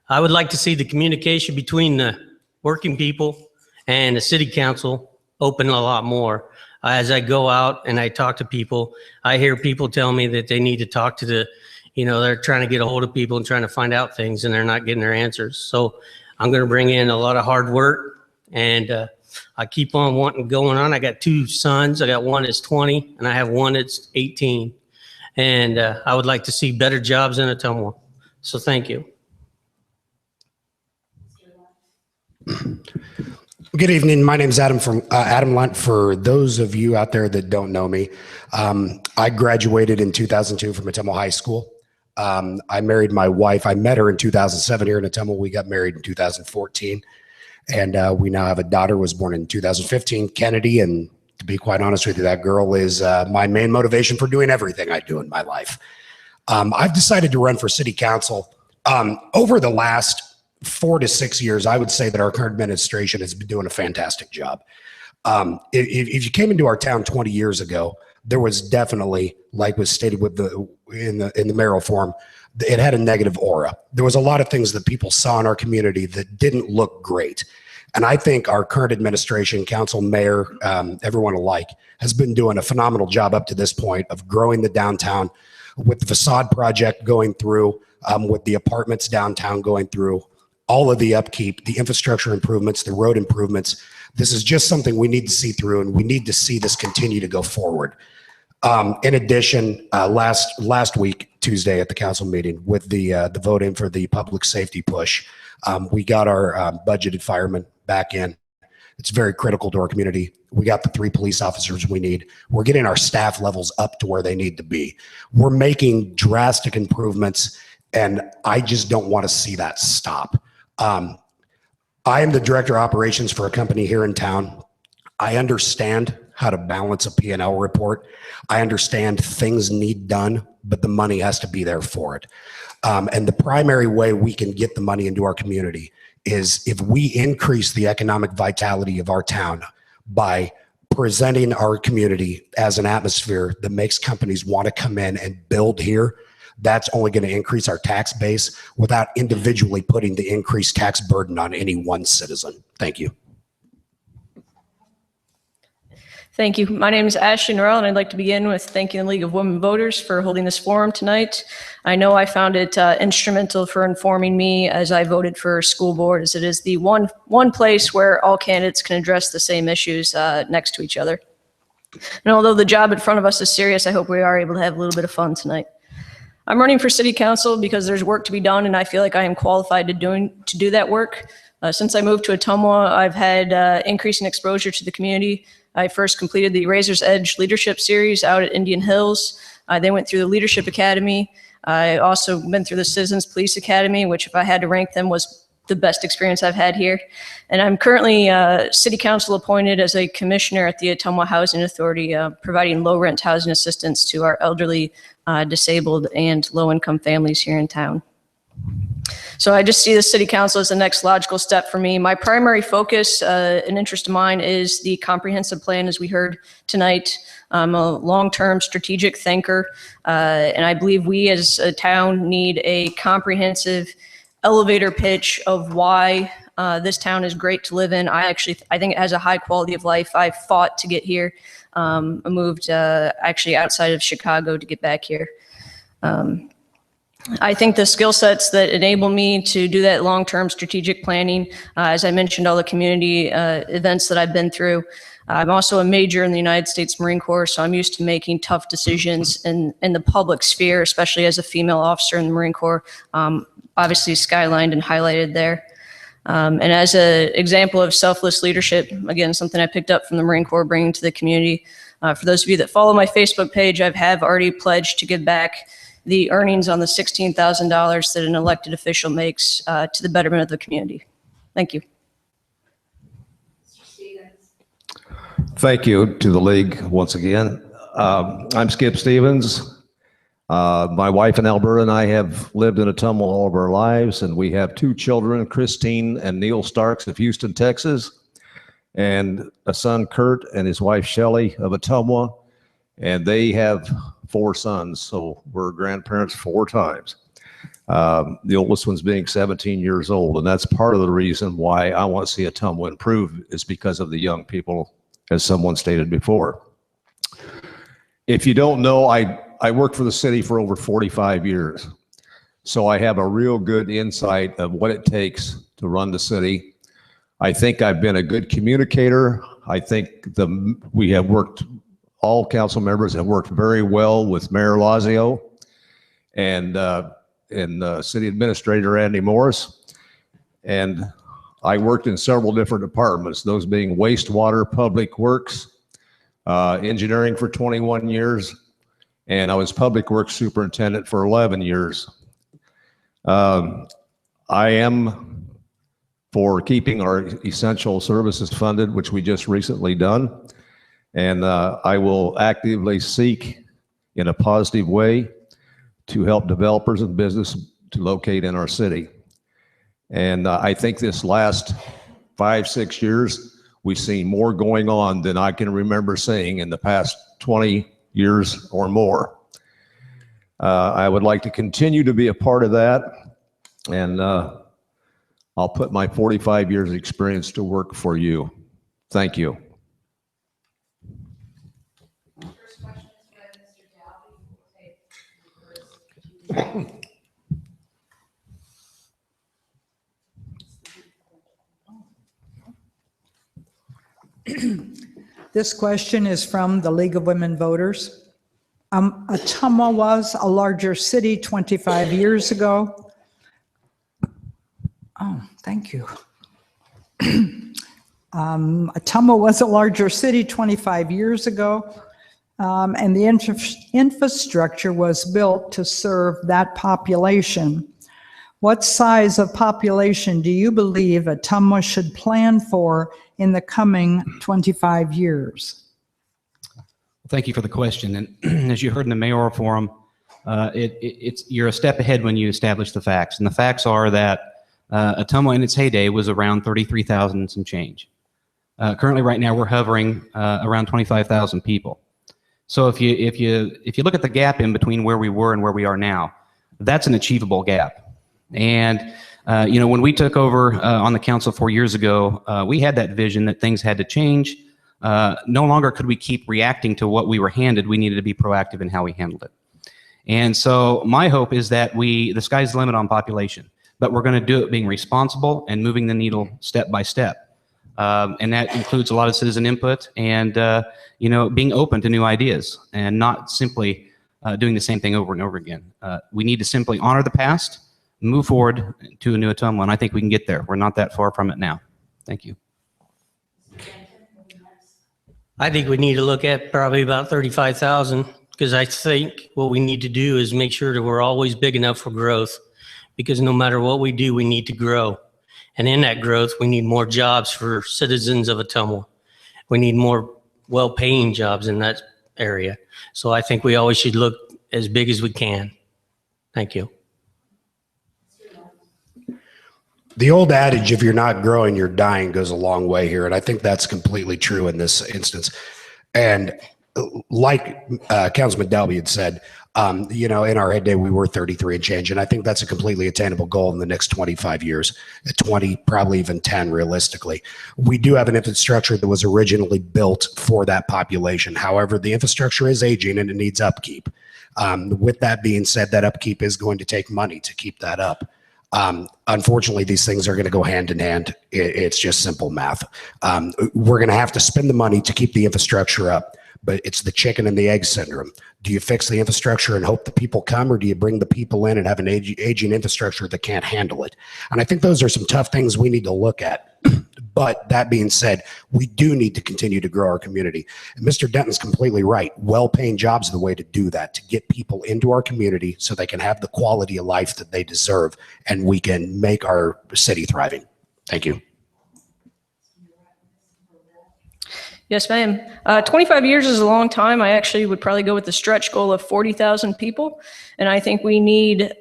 I would like to see the communication between the working people and the city council open a lot more. As I go out and I talk to people, I hear people tell me that they need to talk to the, you know, they're trying to get a hold of people and trying to find out things and they're not getting their answers. So I'm going to bring in a lot of hard work, and I keep on wanting going on. I got 2 sons. I got one that's 20 and I have one that's 18. And I would like to see better jobs in Ottumwa. So thank you. Good evening. My name is Adam Lunt. For those of you out there that don't know me, I graduated in 2002 from Ottumwa High School. I married my wife. I met her in 2007 here in Ottumwa. We got married in 2014. And we now have a daughter who was born in 2015, Kennedy. And to be quite honest with you, that girl is my main motivation for doing everything I do in my life. I've decided to run for city council. Over the last 4 to 6 years, I would say that our current administration has been doing a fantastic job. If you came into our town 20 years ago, there was definitely, like was stated with in the mayoral forum, it had a negative aura. There was a lot of things that people saw in our community that didn't look great. And I think our current administration, council, mayor, everyone alike, has been doing a phenomenal job up to this point of growing the downtown, with the facade project going through, with the apartments downtown going through, all of the upkeep, the infrastructure improvements, the road improvements. This is just something we need to see through, and we need to see this continue to go forward. In addition, last week, Tuesday at the council meeting, with the voting for the public safety push, we got our budgeted firemen back in. It's very critical to our community. We got the 3 police officers we need. We're getting our staff levels up to where they need to be. We're making drastic improvements, and I just don't want to see that stop. I am the director of operations for a company here in town. I understand how to balance a P&L report. I understand things need done, but the money has to be there for it. And the primary way we can get the money into our community is if we increase the economic vitality of our town by presenting our community as an atmosphere that makes companies want to come in and build here. That's only going to increase our tax base without individually putting the increased tax burden on any one citizen. Thank you. Thank you. My name is Ashley Norrell, and I'd like to begin with thanking the League of Women Voters for holding this forum tonight. I know I found it instrumental for informing me as I voted for school board, as it is the one place where all candidates can address the same issues next to each other. And although the job in front of us is serious, I hope we are able to have a little bit of fun tonight. I'm running for city council because there's work to be done, and I feel like I am qualified to do that work. Since I moved to Ottumwa, I've had increasing exposure to the community. I first completed the Razor's Edge Leadership Series out at Indian Hills. I then went through the Leadership Academy. I also went through the Citizens Police Academy, which if I had to rank them was the best experience I've had here. And I'm currently city council appointed as a commissioner at the Ottumwa Housing Authority, providing low rent housing assistance to our elderly, disabled, and low income families here in town. So I just see the city council as the next logical step for me. My primary focus and interest of mine is the comprehensive plan, as we heard tonight. I'm a long-term strategic thinker, and I believe we as a town need a comprehensive elevator pitch of why this town is great to live in. I think it has a high quality of life. I fought to get here. I moved actually outside of Chicago to get back here. I think the skill sets that enable me to do that long-term strategic planning, as I mentioned, all the community events that I've been through. I'm also a major in the United States Marine Corps, so I'm used to making tough decisions in the public sphere, especially as a female officer in the Marine Corps, obviously skylined and highlighted there. And as an example of selfless leadership, again, something I picked up from the Marine Corps, bringing to the community. For those of you that follow my Facebook page, I have already pledged to give back the earnings on the $16,000 that an elected official makes to the betterment of the community. Thank you. Thank you to the league once again. I'm Skip Stevens. My wife in Alberta and I have lived in Ottumwa all of our lives, and we have 2 children, Christine and Neil Starks of Houston, Texas, and a son, Kurt, and his wife, Shelley of Ottumwa, and they have 4 sons, so we're grandparents 4 times. The oldest one's being 17 years old, and that's part of the reason why I want to see Ottumwa improve is because of the young people, as someone stated before. If you don't know, I worked for the city for over 45 years, so I have a real good insight of what it takes to run the city. I think I've been a good communicator. I think we have worked, all council members have worked very well with Mayor Lazio and City Administrator Andy Morris. And I worked in several different departments, those being wastewater, public works, engineering for 21 years, and I was public works superintendent for 11 years. I am for keeping our essential services funded, which we just recently done. And I will actively seek in a positive way to help developers and business to locate in our city. And I think this last 5-6 years, we've seen more going on than I can remember seeing in the past 20 years or more. I would like to continue to be a part of that. And I'll put my 45 years experience to work for you. Thank you. First question is by Mr. Dalby. This question is from the League of Women Voters. Ottumwa was a larger city 25 years ago. Oh, thank you. Ottumwa was a larger city 25 years ago, and the infrastructure was built to serve that population. What size of population do you believe Ottumwa should plan for in the coming 25 years? Thank you for the question. And as you heard in the mayoral forum, you're a step ahead when you establish the facts. And the facts are that Ottumwa in its heyday was around 33,000 and some change. Currently, right now, we're hovering around 25,000 people. So if you look at the gap in between where we were and where we are now, that's an achievable gap. And when we took over on the council 4 years ago, we had that vision that things had to change. No longer could we keep reacting to what we were handed. We needed to be proactive in how we handled it. And so my hope is that the sky's the limit on population, but we're going to do it being responsible and moving the needle step by step. And that includes a lot of citizen input and, being open to new ideas and not simply doing the same thing over and over again. We need to simply honor the past, move forward to a new Ottumwa, and I think we can get there. We're not that far from it now. Thank you. I think we need to look at probably about 35,000, because I think what we need to do is make sure that we're always big enough for growth, because no matter what we do, we need to grow. And in that growth, we need more jobs for citizens of Ottumwa. We need more well-paying jobs in that area. So I think we always should look as big as we can. Thank you. The old adage, if you're not growing, you're dying, goes a long way here. And I think that's completely true in this instance. And like Councilman Dalby had said, in our heyday, we were 33 and change. And I think that's a completely attainable goal in the next 25 years, 20, probably even 10 realistically. We do have an infrastructure that was originally built for that population. However, the infrastructure is aging and it needs upkeep. With that being said, that upkeep is going to take money to keep that up. Unfortunately, these things are going to go hand in hand. It's just simple math. We're going to have to spend the money to keep the infrastructure up, but it's the chicken and the egg syndrome. Do you fix the infrastructure and hope the people come, or do you bring the people in and have an aging infrastructure that can't handle it? And I think those are some tough things we need to look at. But that being said, we do need to continue to grow our community. And Mr. Denton's completely right. Well-paying jobs are the way to do that, to get people into our community so they can have the quality of life that they deserve, and we can make our city thriving. Thank you. Yes, ma'am. 25 years is a long time. I actually would probably go with the stretch goal of 40,000 people. And I think we need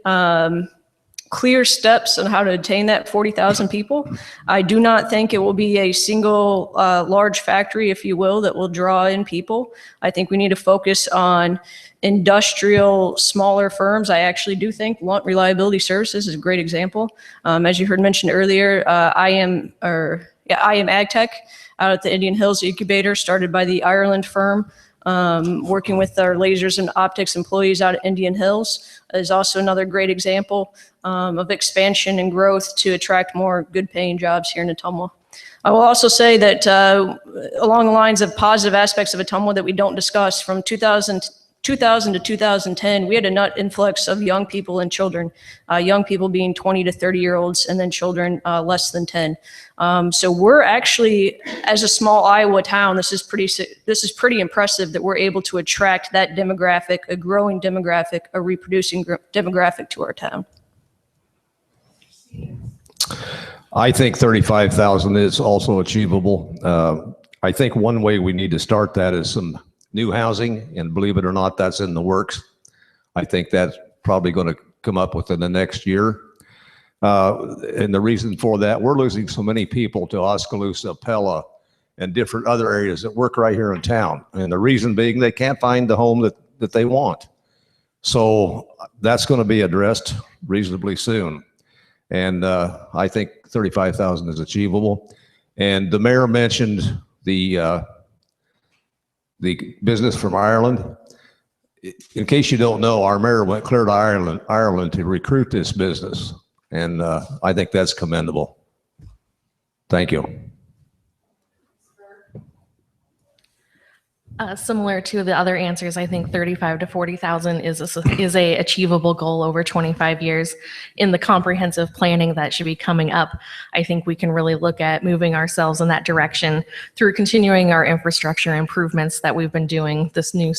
clear steps on how to attain that 40,000 people. I do not think it will be a single large factory, if you will, that will draw in people. I think we need to focus on industrial, smaller firms. I actually do think Lunt Reliability Services is a great example. As you heard mentioned earlier, I am AgTech out at the Indian Hills Incubator, started by the Ireland firm. Working with our lasers and optics employees out at Indian Hills is also another great example of expansion and growth to attract more good paying jobs here in Ottumwa. I will also say that along the lines of positive aspects of Ottumwa that we don't discuss, from 2000 to 2010, we had a net influx of young people and children, young people being 20 to 30-year-olds, and then children less than 10. So we're actually, as a small Iowa town, this is pretty impressive that we're able to attract that demographic, a growing demographic, a reproducing demographic to our town. I think 35,000 is also achievable. I think one way we need to start that is some new housing, and believe it or not, that's in the works. I think that's probably going to come up within the next year. And the reason for that, we're losing so many people to Oskaloosa, Pella, and different other areas that work right here in town. And the reason being they can't find the home that they want. So that's going to be addressed reasonably soon. And I think 35,000 is achievable. And the mayor mentioned the business from Ireland. In case you don't know, our mayor went clear to Ireland to recruit this business. And I think that's commendable. Thank you. Similar to the other answers, I think 35 to 40,000 is a achievable goal over 25 years. In the comprehensive planning that should be coming up, I think we can really look at moving ourselves in that direction through continuing our infrastructure improvements that we've been doing. This new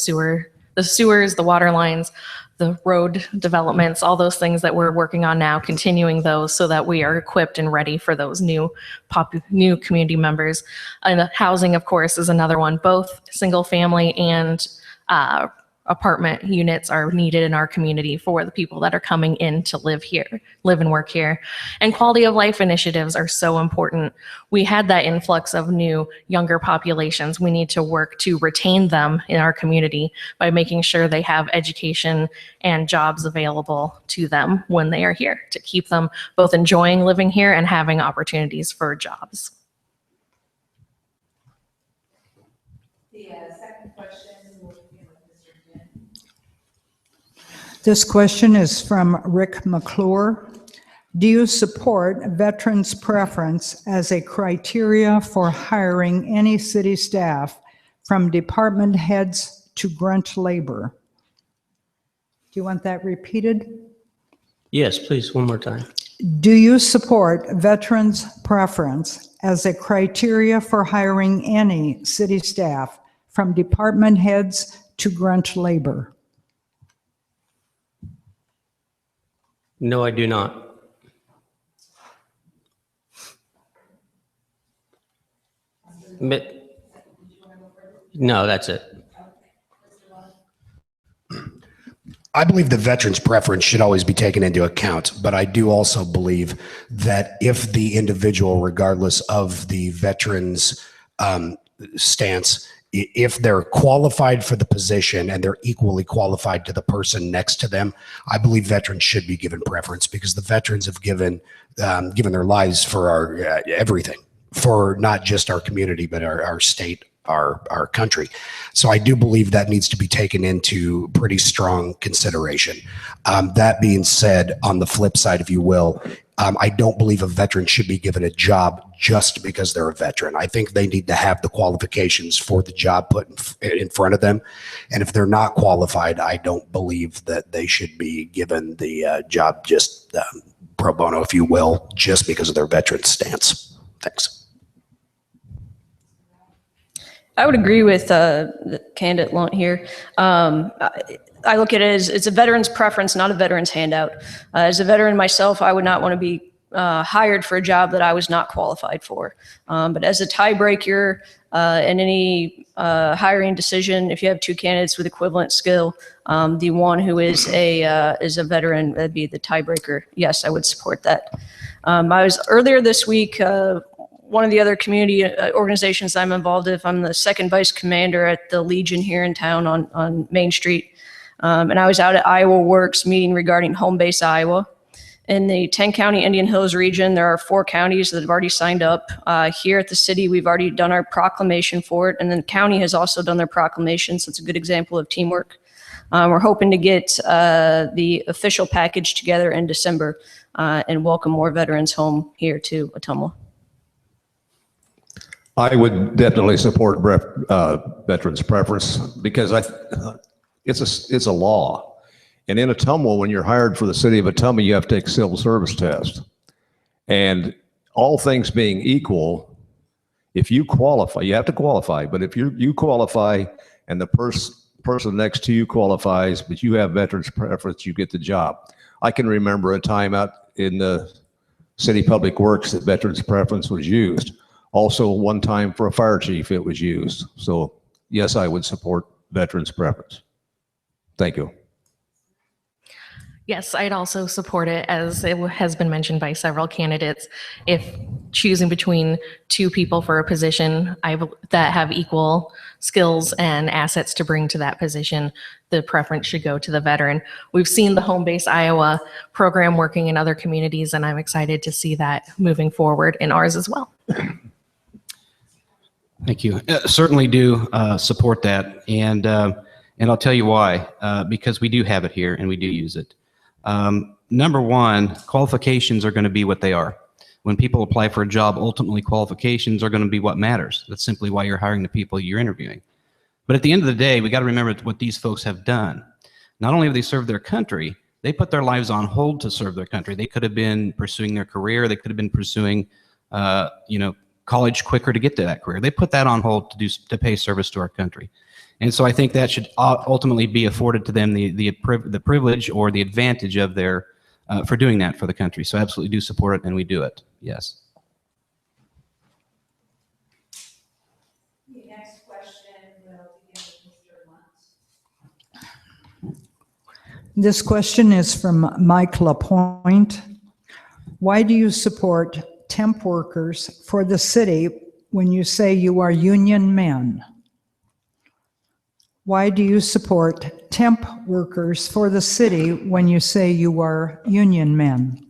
the sewers, the water lines, the road developments, all those things that we're working on now, continuing those so that we are equipped and ready for those new community members. And housing, of course, is another one. Both single family and apartment units are needed in our community for the people that are coming in to live and work here. And quality of life initiatives are so important. We had that influx of new, younger populations. We need to work to retain them in our community by making sure they have education and jobs available to them when they are here, to keep them both enjoying living here and having opportunities for jobs. The second question will begin with Mr. Jin. This question is from Rick McClure. Do you support veterans' preference as a criteria for hiring any city staff, from department heads to grunt labor? Do you want that repeated? Yes, please, one more time. Do you support veterans' preference as a criteria for hiring any city staff, from department heads to grunt labor? No, I do not. No, that's it. I believe the veteran's preference should always be taken into account, but I do also believe that if the individual, regardless of the veteran's stance, if they're qualified for the position and they're equally qualified to the person next to them, I believe veterans should be given preference, because the veterans have given their lives for our everything, for not just our community, but our state, our country. So I do believe that needs to be taken into pretty strong consideration. That being said, on the flip side, if you will, I don't believe a veteran should be given a job just because they're a veteran. I think they need to have the qualifications for the job put in front of them. And if they're not qualified, I don't believe that they should be given the job just pro bono, if you will, just because of their veteran stance. Thanks. I would agree with the candidate Lunt here. I look at it as it's a veteran's preference, not a veteran's handout. As a veteran myself, I would not want to be hired for a job that I was not qualified for. But as a tiebreaker in any hiring decision, if you have two candidates with equivalent skill, the one who is a veteran, that'd be the tiebreaker. Yes, I would support that. I was earlier this week. One of the other community organizations I'm involved with, I'm the second vice commander at the Legion here in town on Main Street. And I was out at Iowa Works meeting regarding home base Iowa. In the 10-county Indian Hills region, there are 4 counties that have already signed up. Here at the city, we've already done our proclamation for it, and then the county has also done their proclamation, so it's a good example of teamwork. We're hoping to get the official package together in December and welcome more veterans home here to Ottumwa. I would definitely support veterans' preference, because it's a law. And in Ottumwa, when you're hired for the city of Ottumwa, you have to take a civil service test. And all things being equal, if you qualify, you have to qualify, but if you qualify and the person next to you qualifies, but you have veterans' preference, you get the job. I can remember a time out in the city public works that veterans' preference was used. Also, one time for a fire chief, it was used. So yes, I would support veterans' preference. Thank you. Yes, I'd also support it, as it has been mentioned by several candidates. If choosing between 2 people for a position that have equal skills and assets to bring to that position, the preference should go to the veteran. We've seen the Home Base Iowa program working in other communities, and I'm excited to see that moving forward in ours as well. Thank you. Certainly do support that, and I'll tell you why. Because we do have it here and we do use it. Number one, qualifications are going to be what they are. When people apply for a job, ultimately qualifications are going to be what matters. That's simply why you're hiring the people you're interviewing. But at the end of the day, we got to remember what these folks have done. Not only have they served their country, they put their lives on hold to serve their country. They could have been pursuing their career. They could have been pursuing, college quicker to get to that career. They put that on hold to pay service to our country. And so I think that should ultimately be afforded to them the privilege or the advantage of their for doing that for the country. So I absolutely do support it, and we do it. Yes. The next question will begin with Mr. Lunt. This question is from Mike Lapointe. Why do you support temp workers for the city when you say you are union men? Why do you support temp workers for the city when you say you are union men?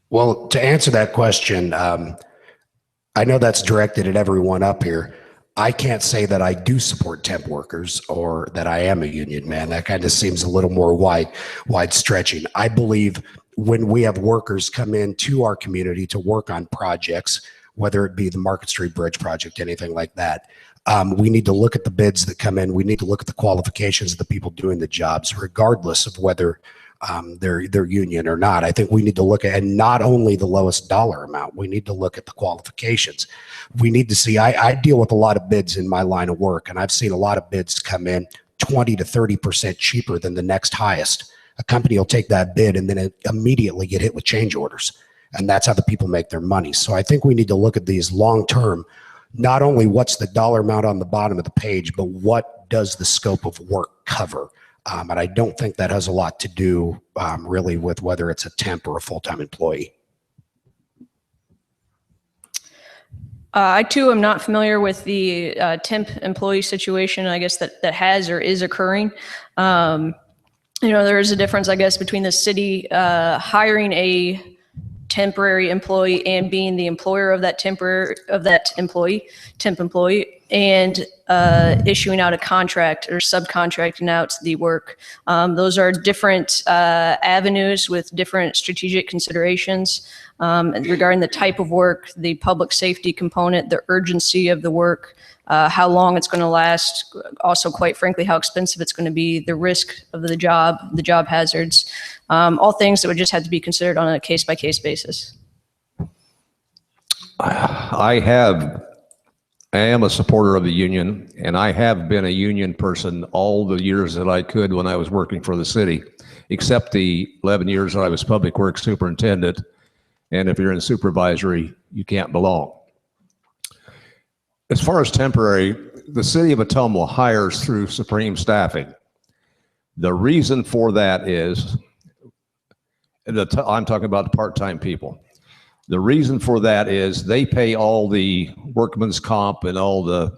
Well, to answer that question, I know that's directed at everyone up here. I can't say that I do support temp workers or that I am a union man. That kind of seems a little more wide stretching. I believe when we have workers come into our community to work on projects, whether it be the Market Street Bridge project, anything like that, we need to look at the bids that come in. We need to look at the qualifications of the people doing the jobs, regardless of whether they're union or not. I think we need to look at, and not only the lowest dollar amount, we need to look at the qualifications. We need to see, I deal with a lot of bids in my line of work, and I've seen a lot of bids come in 20 to 30% cheaper than the next highest. A company will take that bid and then immediately get hit with change orders. And that's how the people make their money. So I think we need to look at these long-term, not only what's the dollar amount on the bottom of the page, but what does the scope of work cover? And I don't think that has a lot to do really with whether it's a temp or a full-time employee. I too am not familiar with the temp employee situation, I guess, that has or is occurring. There is a difference, I guess, between the city hiring a temporary employee and being the employer of that temp employee, and issuing out a contract or subcontracting out the work. Those are different avenues with different strategic considerations regarding the type of work, the public safety component, the urgency of the work, how long it's going to last, also, quite frankly, how expensive it's going to be, the risk of the job hazards, all things that would just have to be considered on a case-by-case basis. I am a supporter of the union, and I have been a union person all the years that I could when I was working for the city, except the 11 years that I was public works superintendent. And if you're in supervisory, you can't belong. As far as temporary, the city of Ottumwa hires through Supreme Staffing. The reason for that is, I'm talking about the part-time people. The reason for that is they pay all the workman's comp and all the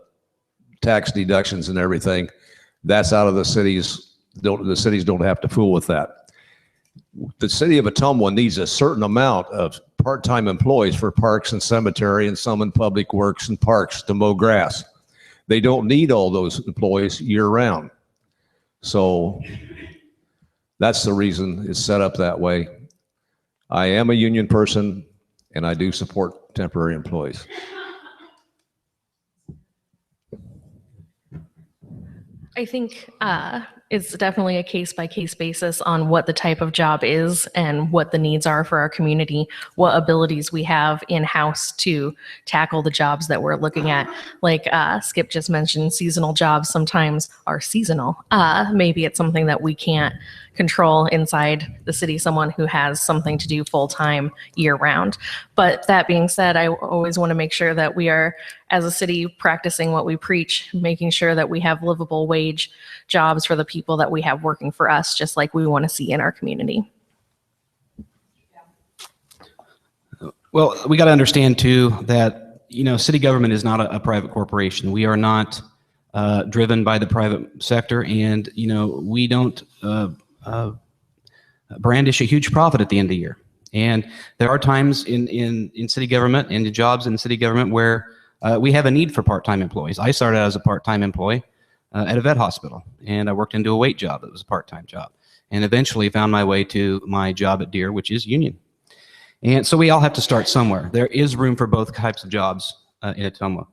tax deductions and everything. That's out of the cities. The cities don't have to fool with that. The city of Ottumwa needs a certain amount of part-time employees for parks and cemetery and some in public works and parks to mow grass. They don't need all those employees year-round. So that's the reason it's set up that way. I am a union person, and I do support temporary employees. I think it's definitely a case-by-case basis on what the type of job is and what the needs are for our community, what abilities we have in-house to tackle the jobs that we're looking at. Like Skip just mentioned, seasonal jobs sometimes are seasonal. Maybe it's something that we can't control inside the city, someone who has something to do full-time year-round. But that being said, I always want to make sure that we are, as a city, practicing what we preach, making sure that we have livable wage jobs for the people that we have working for us, just like we want to see in our community. Well, we got to understand too that, city government is not a private corporation. We are not driven by the private sector, and, we don't brandish a huge profit at the end of the year. And there are times in city government and the jobs in city government where we have a need for part-time employees. I started out as a part-time employee at a vet hospital, and I worked into a weight job that was a part-time job, and eventually found my way to my job at Deere, which is union. And so we all have to start somewhere. There is room for both types of jobs in Ottumwa.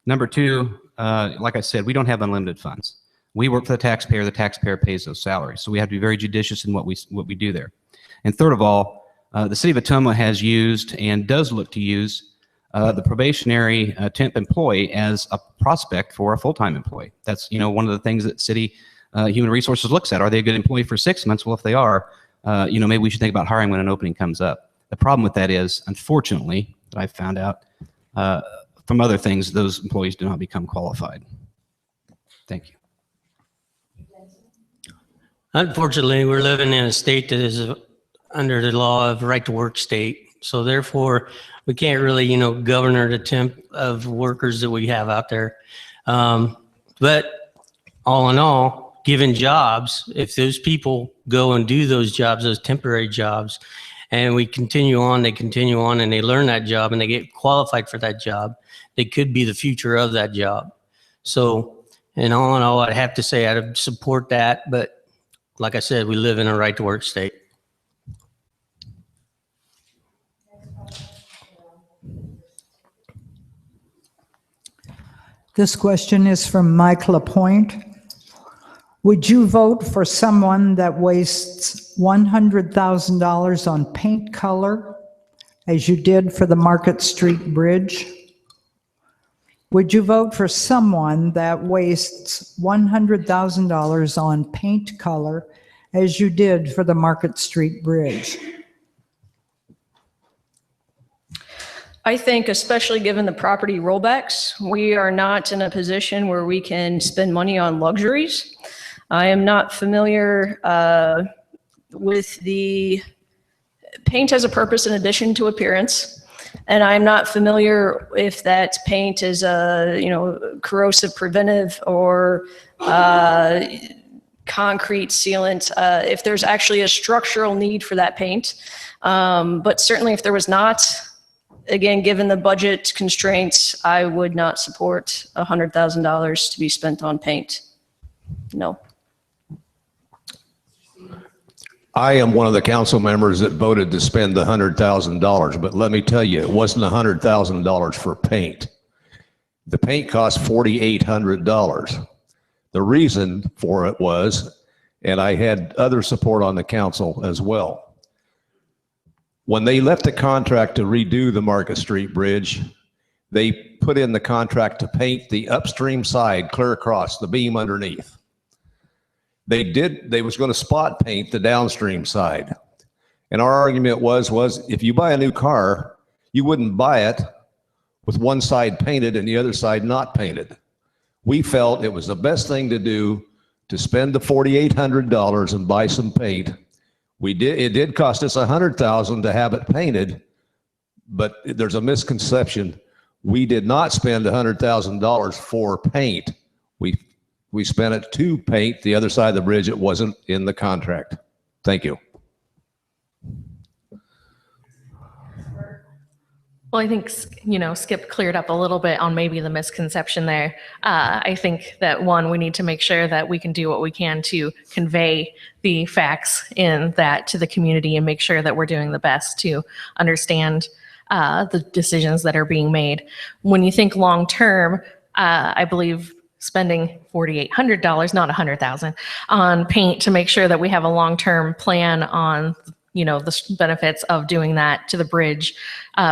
Number two, like I said, we don't have unlimited funds. We work for the taxpayer pays those salaries. So we have to be very judicious in what we do there. And third of all, the city of Ottumwa has used and does look to use the probationary temp employee as a prospect for a full-time employee. That's, one of the things that city human resources looks at. Are they a good employee for 6 months? Well, if they are, maybe we should think about hiring when an opening comes up. The problem with that is, unfortunately, that I found out from other things, those employees do not become qualified. Thank you. Unfortunately, we're living in a state that is under the law of right to work state. So therefore, we can't really, govern the temp of workers that we have out there. But all in all, given jobs, if those people go and do those jobs, those temporary jobs, and we continue on, they continue on, and they learn that job and they get qualified for that job, they could be the future of that job. So, and all in all, I'd have to say I'd support that. But like I said, we live in a right to work state. This question is from Mike Lapointe. Would you vote for someone that wastes $100,000 on paint color, as you did for the Market Street Bridge? Would you vote for someone that wastes $100,000 on paint color, as you did for the Market Street Bridge? I think, especially given the property rollbacks, we are not in a position where we can spend money on luxuries. I am not familiar with the paint as a purpose in addition to appearance. And I'm not familiar if that paint is corrosive preventive or concrete sealant, if there's actually a structural need for that paint. But certainly if there was not, again, given the budget constraints, I would not support $100,000 to be spent on paint. No. I am one of the council members that voted to spend the $100,000, but let me tell you, it wasn't $100,000 for paint. The paint cost $4,800. The reason for it was, and I had other support on the council as well, when they left the contract to redo the Market Street Bridge, they put in the contract to paint the upstream side clear across the beam underneath. They was going to spot paint the downstream side. And our argument was if you buy a new car, you wouldn't buy it with one side painted and the other side not painted. We felt it was the best thing to do to spend the $4,800 and buy some paint. It did cost us $100,000 to have it painted, but there's a misconception. We did not spend $100,000 for paint. We spent it to paint the other side of the bridge. It wasn't in the contract. Thank you. Well, I think, Skip cleared up a little bit on maybe the misconception there. I think that, one, we need to make sure that we can do what we can to convey the facts in that to the community and make sure that we're doing the best to understand the decisions that are being made. When you think long-term, I believe spending $4,800, not $100,000, on paint to make sure that we have a long-term plan on the benefits of doing that to the bridge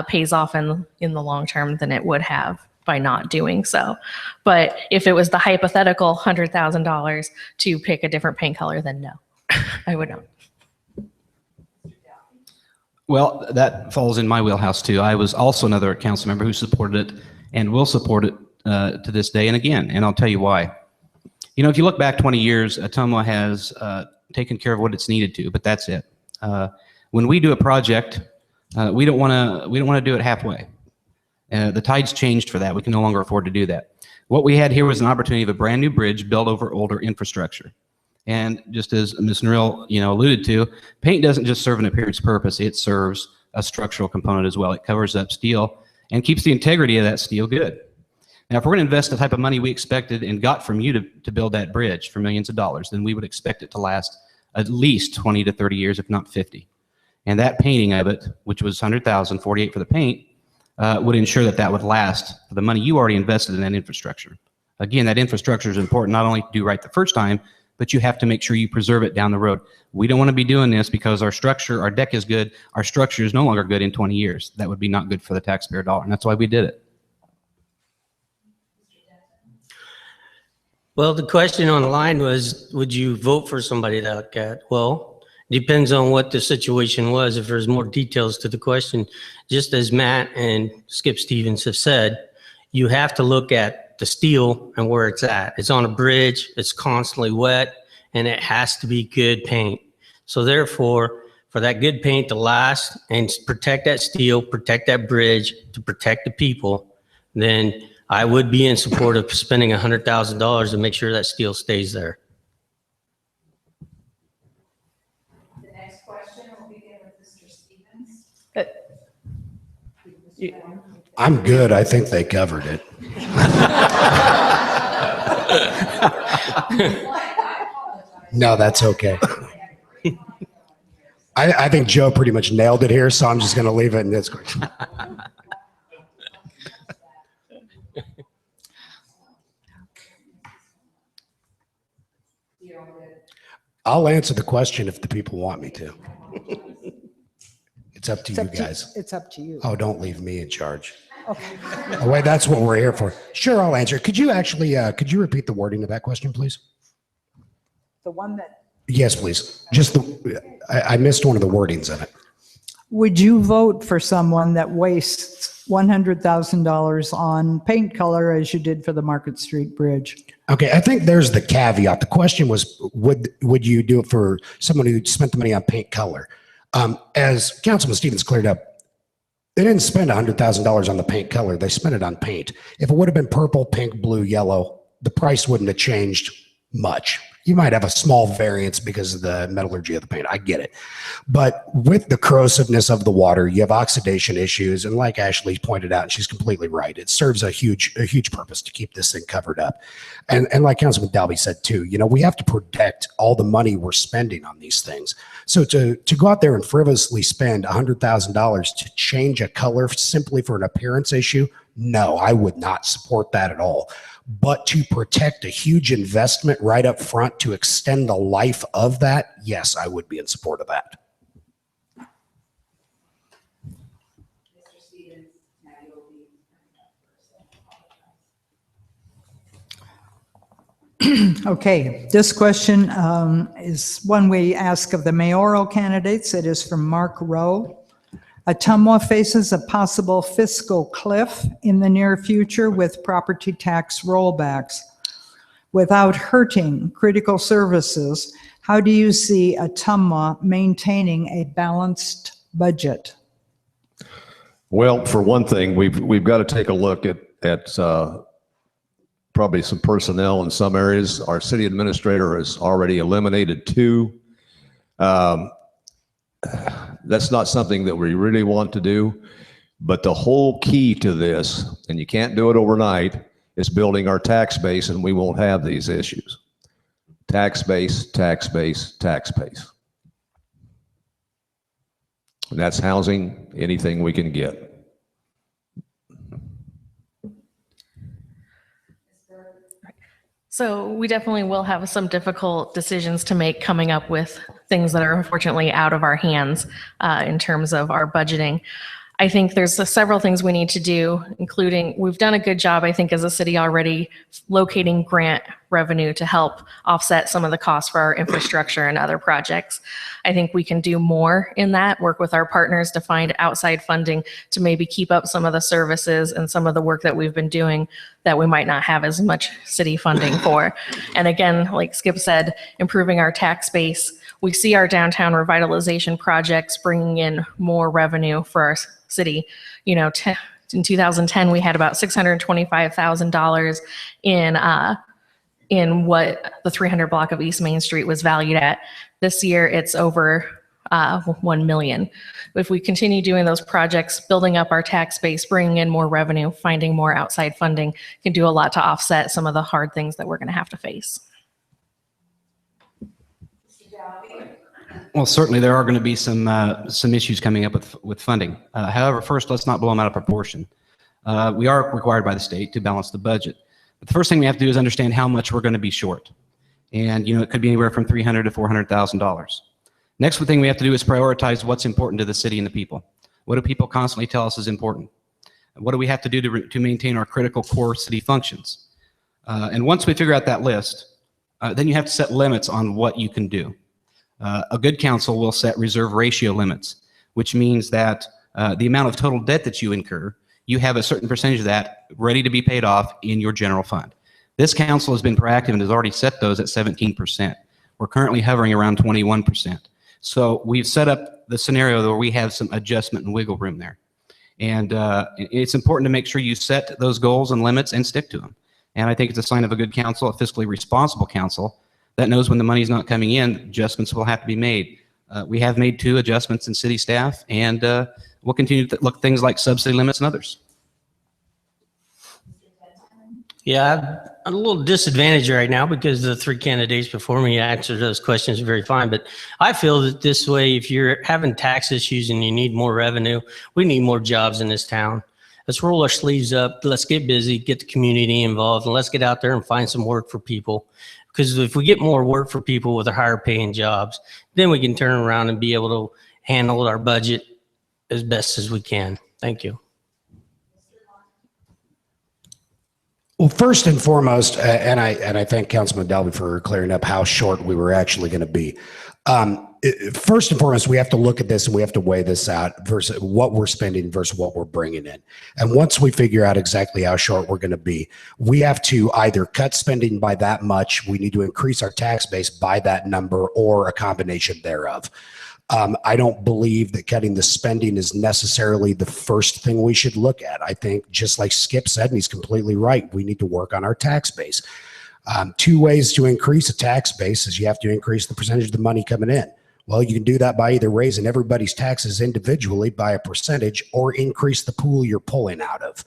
pays off in the long term than it would have by not doing so. But if it was the hypothetical $100,000 to pick a different paint color, then no, I would not. Well, that falls in my wheelhouse too. I was also another council member who supported it and will support it to this day and again, and I'll tell you why. If you look back 20 years, Ottumwa has taken care of what it's needed to, but that's it. When we do a project, we don't want to do it halfway. The tide's changed for that. We can no longer afford to do that. What we had here was an opportunity of a brand new bridge built over older infrastructure. And just as Ms. Norrell, alluded to, paint doesn't just serve an appearance purpose. It serves a structural component as well. It covers up steel and keeps the integrity of that steel good. Now, if we're going to invest the type of money we expected and got from you to build that bridge for millions of dollars, then we would expect it to last at least 20 to 30 years, if not 50. And that painting of it, which was $100,000, $48,000 for the paint, would ensure that that would last for the money you already invested in that infrastructure. Again, that infrastructure is important not only to do right the first time, but you have to make sure you preserve it down the road. We don't want to be doing this because our deck is good, our structure is no longer good in 20 years. That would be not good for the taxpayer dollar, and that's why we did it. Well, the question on the line was, would you vote for somebody like that? Well, depends on what the situation was. If there's more details to the question, just as Matt and Skip Stevens have said, you have to look at the steel and where it's at. It's on a bridge, it's constantly wet, and it has to be good paint. So therefore, for that good paint to last and protect that steel, protect that bridge, to protect the people, then I would be in support of spending $100,000 to make sure that steel stays there. The next question will begin with Mr. Stevens. I'm good. I think they covered it. No, that's okay. I think Joe pretty much nailed it here, so I'm just going to leave it in this. I'll answer the question if the people want me to. It's up to you guys. It's up to you. Oh, don't leave me in charge. Okay. Oh, wait, that's what we're here for. Sure, I'll answer. Could you actually, could you repeat the wording of that question, please? The one that, Yes, please. Just I missed one of the wordings in it. would you vote for someone that wastes $100,000 on paint color as you did for the Market Street Bridge? Okay, I think there's the caveat. The question was, would you do it for someone who spent the money on paint color? As Councilman Stevens cleared up, they didn't spend $100,000 on the paint color. They spent it on paint. If it would have been purple, pink, blue, yellow, the price wouldn't have changed much. You might have a small variance because of the metallurgy of the paint. I get it. But with the corrosiveness of the water, you have oxidation issues. And like Ashley pointed out, and she's completely right, it serves a huge purpose to keep this thing covered up. And like Councilman Dalby said too, you know, we have to protect all the money we're spending on these things. So to go out there and frivolously spend $100,000 to change a color simply for an appearance issue, no, I would not support that at all. But to protect a huge investment right up front to extend the life of that, yes, I would be in support of that. Mr. Stevens, now you'll be. Okay, this question is one we ask of the mayoral candidates. It is from Mark Rowe. Ottumwa faces a possible fiscal cliff in the near future with property tax rollbacks. Without hurting critical services, how do you see Ottumwa maintaining a balanced budget? Well, for one thing, we've got to take a look at probably some personnel in some areas. Our city administrator has already eliminated 2. That's not something that we really want to do, but the whole key to this, and you can't do it overnight, is building our tax base, and we won't have these issues. Tax base, tax base, tax base. And that's housing, anything we can get. So we definitely will have some difficult decisions to make coming up with things that are unfortunately out of our hands in terms of our budgeting. I think there's several things we need to do, including we've done a good job, I think, as a city already locating grant revenue to help offset some of the costs for our infrastructure and other projects. I think we can do more in that, work with our partners to find outside funding to maybe keep up some of the services and some of the work that we've been doing that we might not have as much city funding for. And again, like Skip said, improving our tax base. We see our downtown revitalization projects bringing in more revenue for our city. You know, in 2010, we had about $625,000 in what the 300 block of East Main Street was valued at. This year, it's over 1 million. If we continue doing those projects, building up our tax base, bringing in more revenue, finding more outside funding, can do a lot to offset some of the hard things that we're going to have to face. Mr. Dalby? Well, certainly there are going to be some issues coming up with funding. However, first, let's not blow them out of proportion. We are required by the state to balance the budget. But the first thing we have to do is understand how much we're going to be short. And, it could be anywhere from $300,000 to $400,000. Next thing we have to do is prioritize what's important to the city and the people. What do people constantly tell us is important? What do we have to do to maintain our critical core city functions? And once we figure out that list, then you have to set limits on what you can do. A good council will set reserve ratio limits, which means that the amount of total debt that you incur, you have a certain percentage of that ready to be paid off in your general fund. This council has been proactive and has already set those at 17%. We're currently hovering around 21%. So we've set up the scenario where we have some adjustment and wiggle room there. And it's important to make sure you set those goals and limits and stick to them. And I think it's a sign of a good council, a fiscally responsible council that knows when the money's not coming in, adjustments will have to be made. We have made 2 adjustments in city staff, and we'll continue to look at things like subsidy limits and others. Yeah, I'm a little disadvantaged right now because the 3 candidates before me answered those questions very fine. But I feel that this way, if you're having tax issues and you need more revenue, we need more jobs in this town. Let's roll our sleeves up. Let's get busy, get the community involved, and let's get out there and find some work for people. Because if we get more work for people with higher paying jobs, then we can turn around and be able to handle our budget as best as we can. Thank you. Well, first and foremost, and I thank Councilman Dalby for clearing up how short we were actually going to be. First and foremost, we have to look at this and we have to weigh this out versus what we're spending versus what we're bringing in. And once we figure out exactly how short we're going to be, we have to either cut spending by that much, we need to increase our tax base by that number, or a combination thereof. I don't believe that cutting the spending is necessarily the first thing we should look at. I think, just like Skip said, and he's completely right, we need to work on our tax base. 2 ways to increase a tax base is you have to increase the percentage of the money coming in. Well, you can do that by either raising everybody's taxes individually by a percentage or increase the pool you're pulling out of.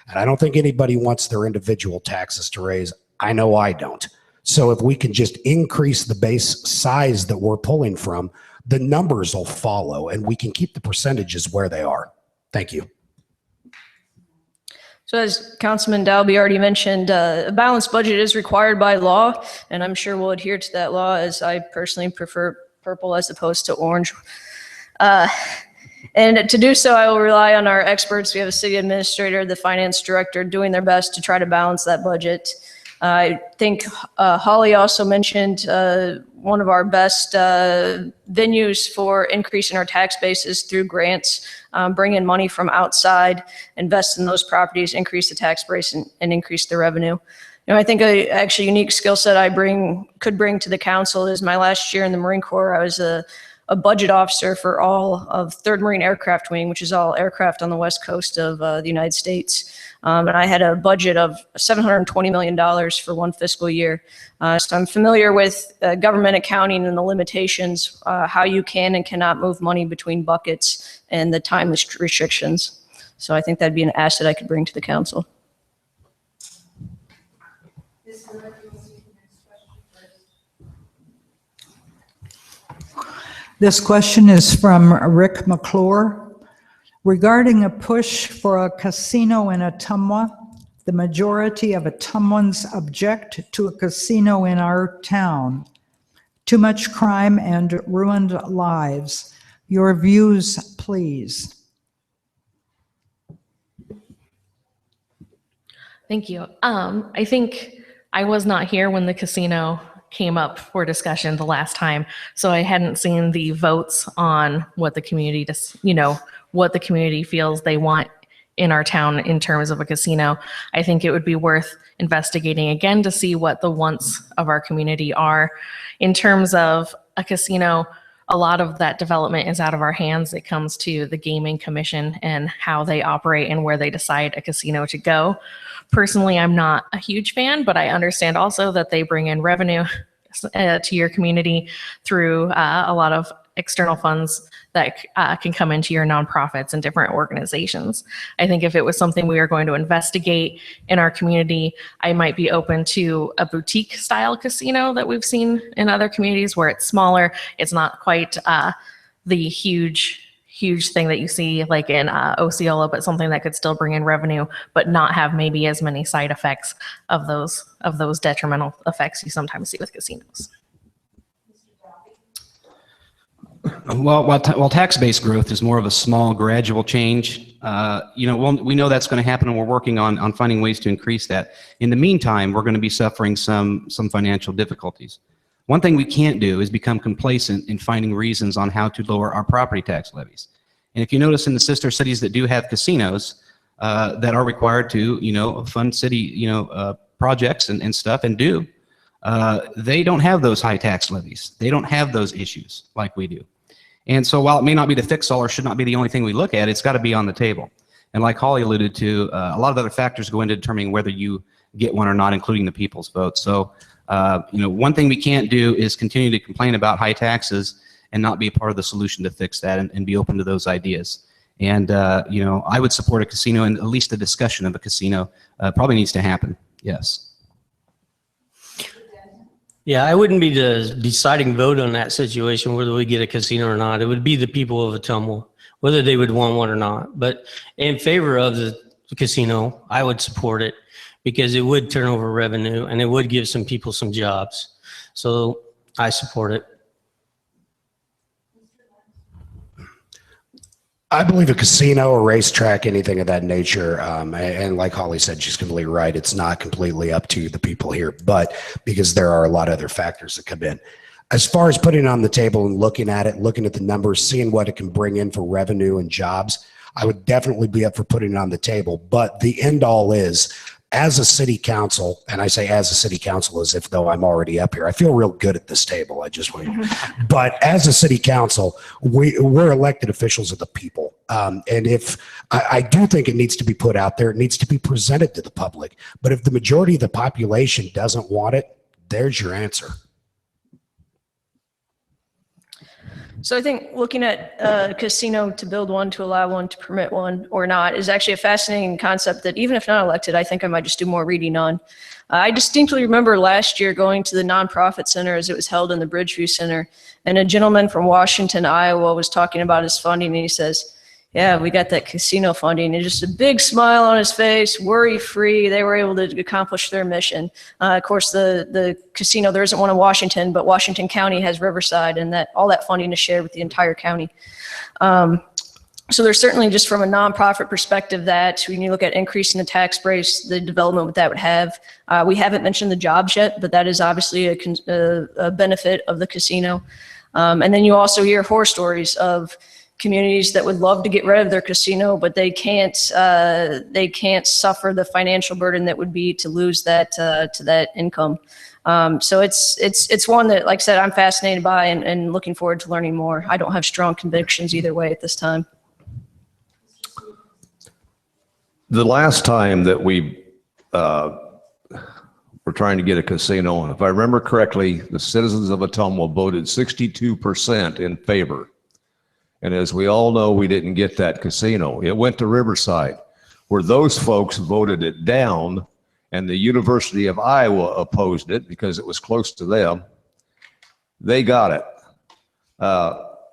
And I don't think anybody wants their individual taxes to raise. I know I don't. So if we can just increase the base size that we're pulling from, the numbers will follow and we can keep the percentages where they are. Thank you. So as Councilman Dalby already mentioned, a balanced budget is required by law, and I'm sure we'll adhere to that law, as I personally prefer purple as opposed to orange. And to do so, I will rely on our experts. We have a city administrator, the finance director, doing their best to try to balance that budget. I think Holly also mentioned one of our best venues for increasing our tax bases through grants, bring in money from outside, invest in those properties, increase the tax base, and increase the revenue. I think a actually unique skill set I could bring to the council is my last year in the Marine Corps. I was a budget officer for all of 3rd Marine Aircraft Wing, which is all aircraft on the west coast of the United States. And I had a budget of $720 million for one fiscal year. So I'm familiar with government accounting and the limitations, how you can and cannot move money between buckets and the time restrictions. So I think that'd be an asset I could bring to the council. This question is from Rick McClure. Regarding a push for a casino in Ottumwa, the majority of Ottumwans object to a casino in our town. Too much crime and ruined lives. Your views, please. Thank you. I think I was not here when the casino came up for discussion the last time, so I hadn't seen the votes on what the community what the community feels they want in our town in terms of a casino. I think it would be worth investigating again to see what the wants of our community are. In terms of a casino, a lot of that development is out of our hands. It comes to the Gaming Commission and how they operate and where they decide a casino to go. Personally, I'm not a huge fan, but I understand also that they bring in revenue to your community through a lot of external funds that can come into your nonprofits and different organizations. I think if it was something we were going to investigate in our community, I might be open to a boutique style casino that we've seen in other communities where it's smaller. It's not quite the huge thing that you see like in Osceola, but something that could still bring in revenue, but not have maybe as many side effects of those detrimental effects you sometimes see with casinos. While tax-based growth is more of a small, gradual change, we know that's going to happen, and we're working on finding ways to increase that. In the meantime, we're going to be suffering some financial difficulties. One thing we can't do is become complacent in finding reasons on how to lower our property tax levies. And if you notice in the sister cities that do have casinos that are required to, fund city, projects and stuff, and do, they don't have those high tax levies. They don't have those issues like we do. And so while it may not be the fix-all or should not be the only thing we look at, it's got to be on the table. And like Holly alluded to, a lot of other factors go into determining whether you get one or not, including the people's vote. So, one thing we can't do is continue to complain about high taxes and not be a part of the solution to fix that and be open to those ideas. And, I would support a casino, and at least the discussion of a casino probably needs to happen. Yes. Yeah, I wouldn't be the deciding vote on that situation, whether we get a casino or not. It would be the people of Ottumwa, whether they would want one or not. But in favor of the casino, I would support it because it would turn over revenue and it would give some people some jobs. So I support it. I believe a casino, a racetrack, anything of that nature, and like Holly said, she's completely right. It's not completely up to the people here, but because there are a lot of other factors that come in. As far as putting it on the table and looking at it, looking at the numbers, seeing what it can bring in for revenue and jobs, I would definitely be up for putting it on the table. But the end all is, as a city council, and I say as a city council as if though I'm already up here. I feel real good at this table. I just want to. But as a city council, we're elected officials of the people. And if I do think it needs to be put out there, it needs to be presented to the public. But if the majority of the population doesn't want it, there's your answer. So I think looking at a casino to build one, to allow one, to permit one or not is actually a fascinating concept that even if not elected, I think I might just do more reading on. I distinctly remember last year going to the nonprofit center as it was held in the Bridgeview Center, and a gentleman from Washington, Iowa was talking about his funding, and he says, yeah, we got that casino funding, and just a big smile on his face, worry-free. They were able to accomplish their mission. Of course, the casino, there isn't one in Washington, but Washington County has Riverside, and all that funding is shared with the entire county. So there's certainly, just from a nonprofit perspective, that when you look at increasing the tax base, the development that would have. We haven't mentioned the jobs yet, but that is obviously a benefit of the casino. And then you also hear horror stories of communities that would love to get rid of their casino, but they can't suffer the financial burden that would be to lose that to that income. So it's one that, like I said, I'm fascinated by and looking forward to learning more. I don't have strong convictions either way at this time. The last time that we were trying to get a casino, if I remember correctly, the citizens of Ottumwa voted 62% in favor. And as we all know, we didn't get that casino. It went to Riverside, where those folks voted it down, and the University of Iowa opposed it because it was close to them. They got it.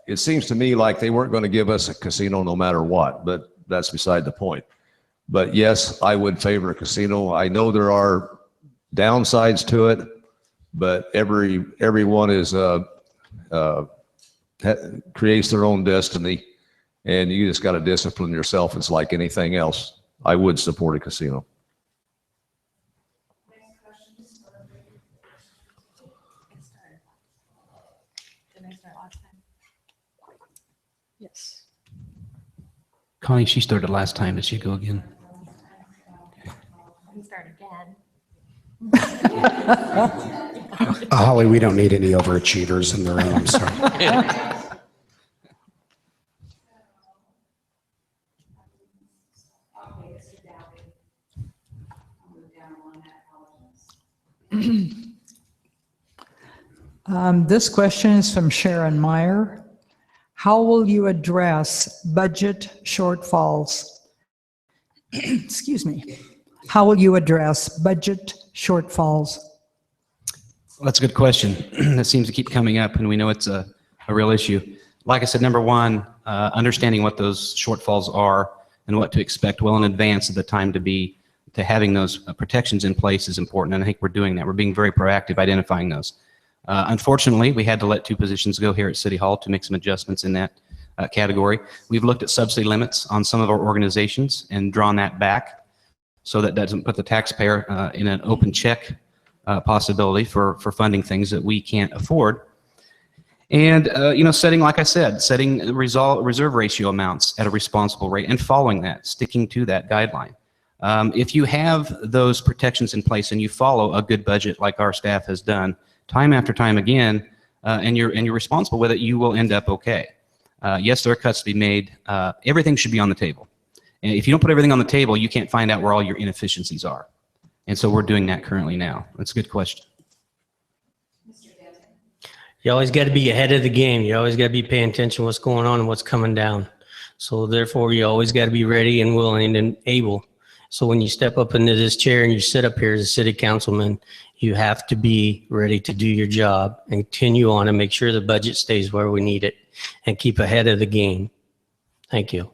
It seems to me like they weren't going to give us a casino no matter what, but that's beside the point. But yes, I would favor a casino. I know there are downsides to it, but everyone is creates their own destiny, and you just got to discipline yourself. It's like anything else. I would support a casino. Yes. Connie, she started last time. Did she go again? Start again. Holly, we don't need any overachievers in the room. I'm sorry. This question is from Sharon Meyer. How will you address budget shortfalls? Excuse me. How will you address budget shortfalls? Well, that's a good question. That seems to keep coming up, and we know it's a real issue. Like I said, number one, understanding what those shortfalls are and what to expect well in advance of the time to having those protections in place is important, and I think we're doing that. We're being very proactive identifying those. Unfortunately, we had to let 2 positions go here at City Hall to make some adjustments in that category. We've looked at subsidy limits on some of our organizations and drawn that back so that doesn't put the taxpayer in an open check possibility for funding things that we can't afford. And, setting, like I said, setting reserve ratio amounts at a responsible rate and following that, sticking to that guideline. If you have those protections in place and you follow a good budget like our staff has done time after time again, and you're responsible with it, you will end up okay. Yes, there are cuts to be made. Everything should be on the table. And if you don't put everything on the table, you can't find out where all your inefficiencies are. And so we're doing that currently now. That's a good question. You always got to be ahead of the game. You always got to be paying attention to what's going on and what's coming down. So therefore, you always got to be ready and willing and able. So when you step up into this chair and you sit up here as a city councilman, you have to be ready to do your job and continue on and make sure the budget stays where we need it and keep ahead of the game. Thank you.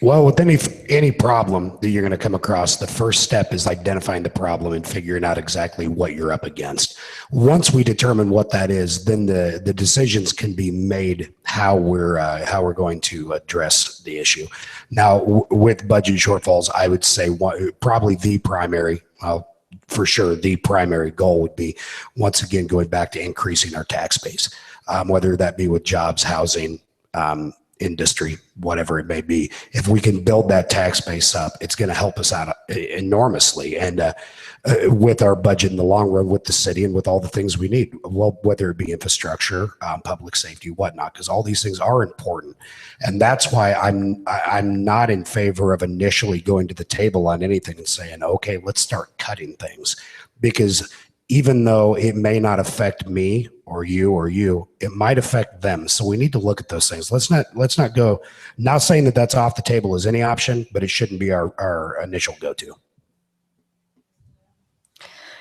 Well, with any problem that you're going to come across, the first step is identifying the problem and figuring out exactly what you're up against. Once we determine what that is, then the decisions can be made how we're going to address the issue. Now, with budget shortfalls, I would say probably the primary, for sure, the primary goal would be, once again, going back to increasing our tax base, whether that be with jobs, housing, industry, whatever it may be. If we can build that tax base up, it's going to help us out enormously. And with our budget in the long run, with the city and with all the things we need, well, whether it be infrastructure, public safety, whatnot, because all these things are important. And that's why I'm not in favor of initially going to the table on anything and saying, okay, let's start cutting things, because even though it may not affect me or you, it might affect them. So we need to look at those things. Let's not go, not saying that that's off the table as any option, but it shouldn't be our initial go-to.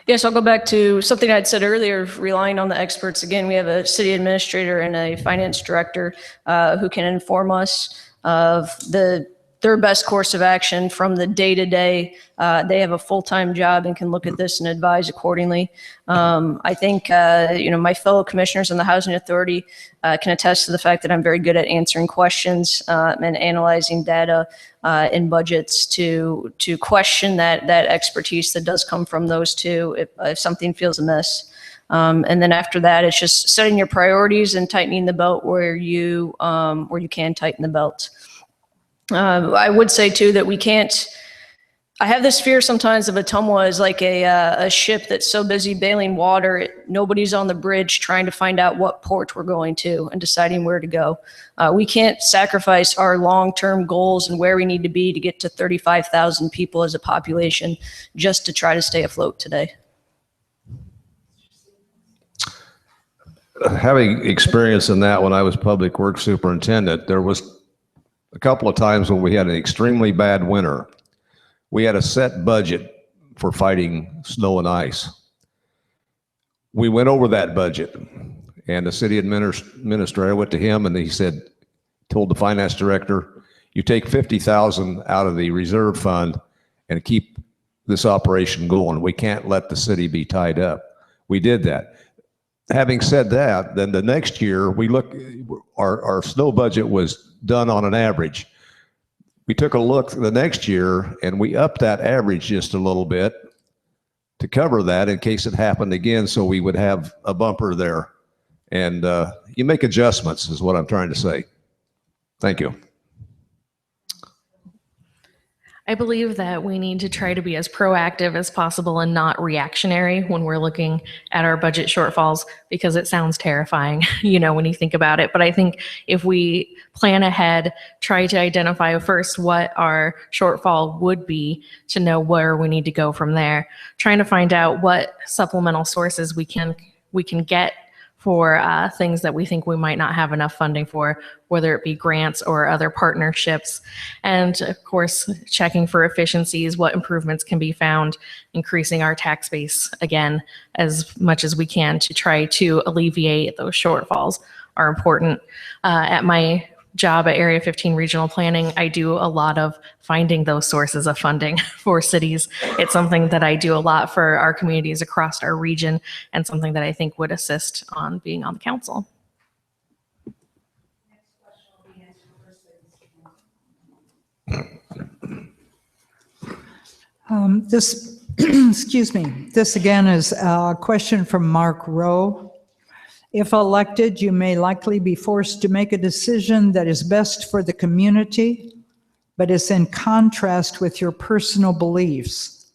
Yes, I'll go back to something I'd said earlier, relying on the experts. Again, we have a city administrator and a finance director who can inform us of their best course of action from the day-to-day. They have a full-time job and can look at this and advise accordingly. I think, my fellow commissioners on the Housing Authority can attest to the fact that I'm very good at answering questions and analyzing data in budgets to question that expertise that does come from those two if something feels amiss. And then after that, it's just setting your priorities and tightening the belt where you can tighten the belt. I would say too that we can't. I have this fear sometimes of Ottumwa as like a ship that's so busy bailing water, nobody's on the bridge trying to find out what port we're going to and deciding where to go. We can't sacrifice our long-term goals and where we need to be to get to 35,000 people as a population just to try to stay afloat today. Having experience in that when I was public works superintendent, there was a couple of times when we had an extremely bad winter. We had a set budget for fighting snow and ice. We went over that budget, and the city administrator went to him and he told the finance director, you take 50,000 out of the reserve fund and keep this operation going. We can't let the city be tied up. We did that. Having said that, then the next year our snow budget was done on an average. We took a look the next year and we upped that average just a little bit to cover that in case it happened again, so we would have a bumper there. And you make adjustments is what I'm trying to say. Thank you. I believe that we need to try to be as proactive as possible and not reactionary when we're looking at our budget shortfalls, because it sounds terrifying, when you think about it. But I think if we plan ahead, try to identify first what our shortfall would be to know where we need to go from there, trying to find out what supplemental sources we can get for things that we think we might not have enough funding for, whether it be grants or other partnerships. And of course, checking for efficiencies, what improvements can be found, increasing our tax base again as much as we can to try to alleviate those shortfalls are important. At my job at Area 15 Regional Planning, I do a lot of finding those sources of funding for cities. It's something that I do a lot for our communities across our region and something that I think would assist on being on the council. This, excuse me, this again is a question from Mark Rowe. If elected, you may likely be forced to make a decision that is best for the community, but is in contrast with your personal beliefs.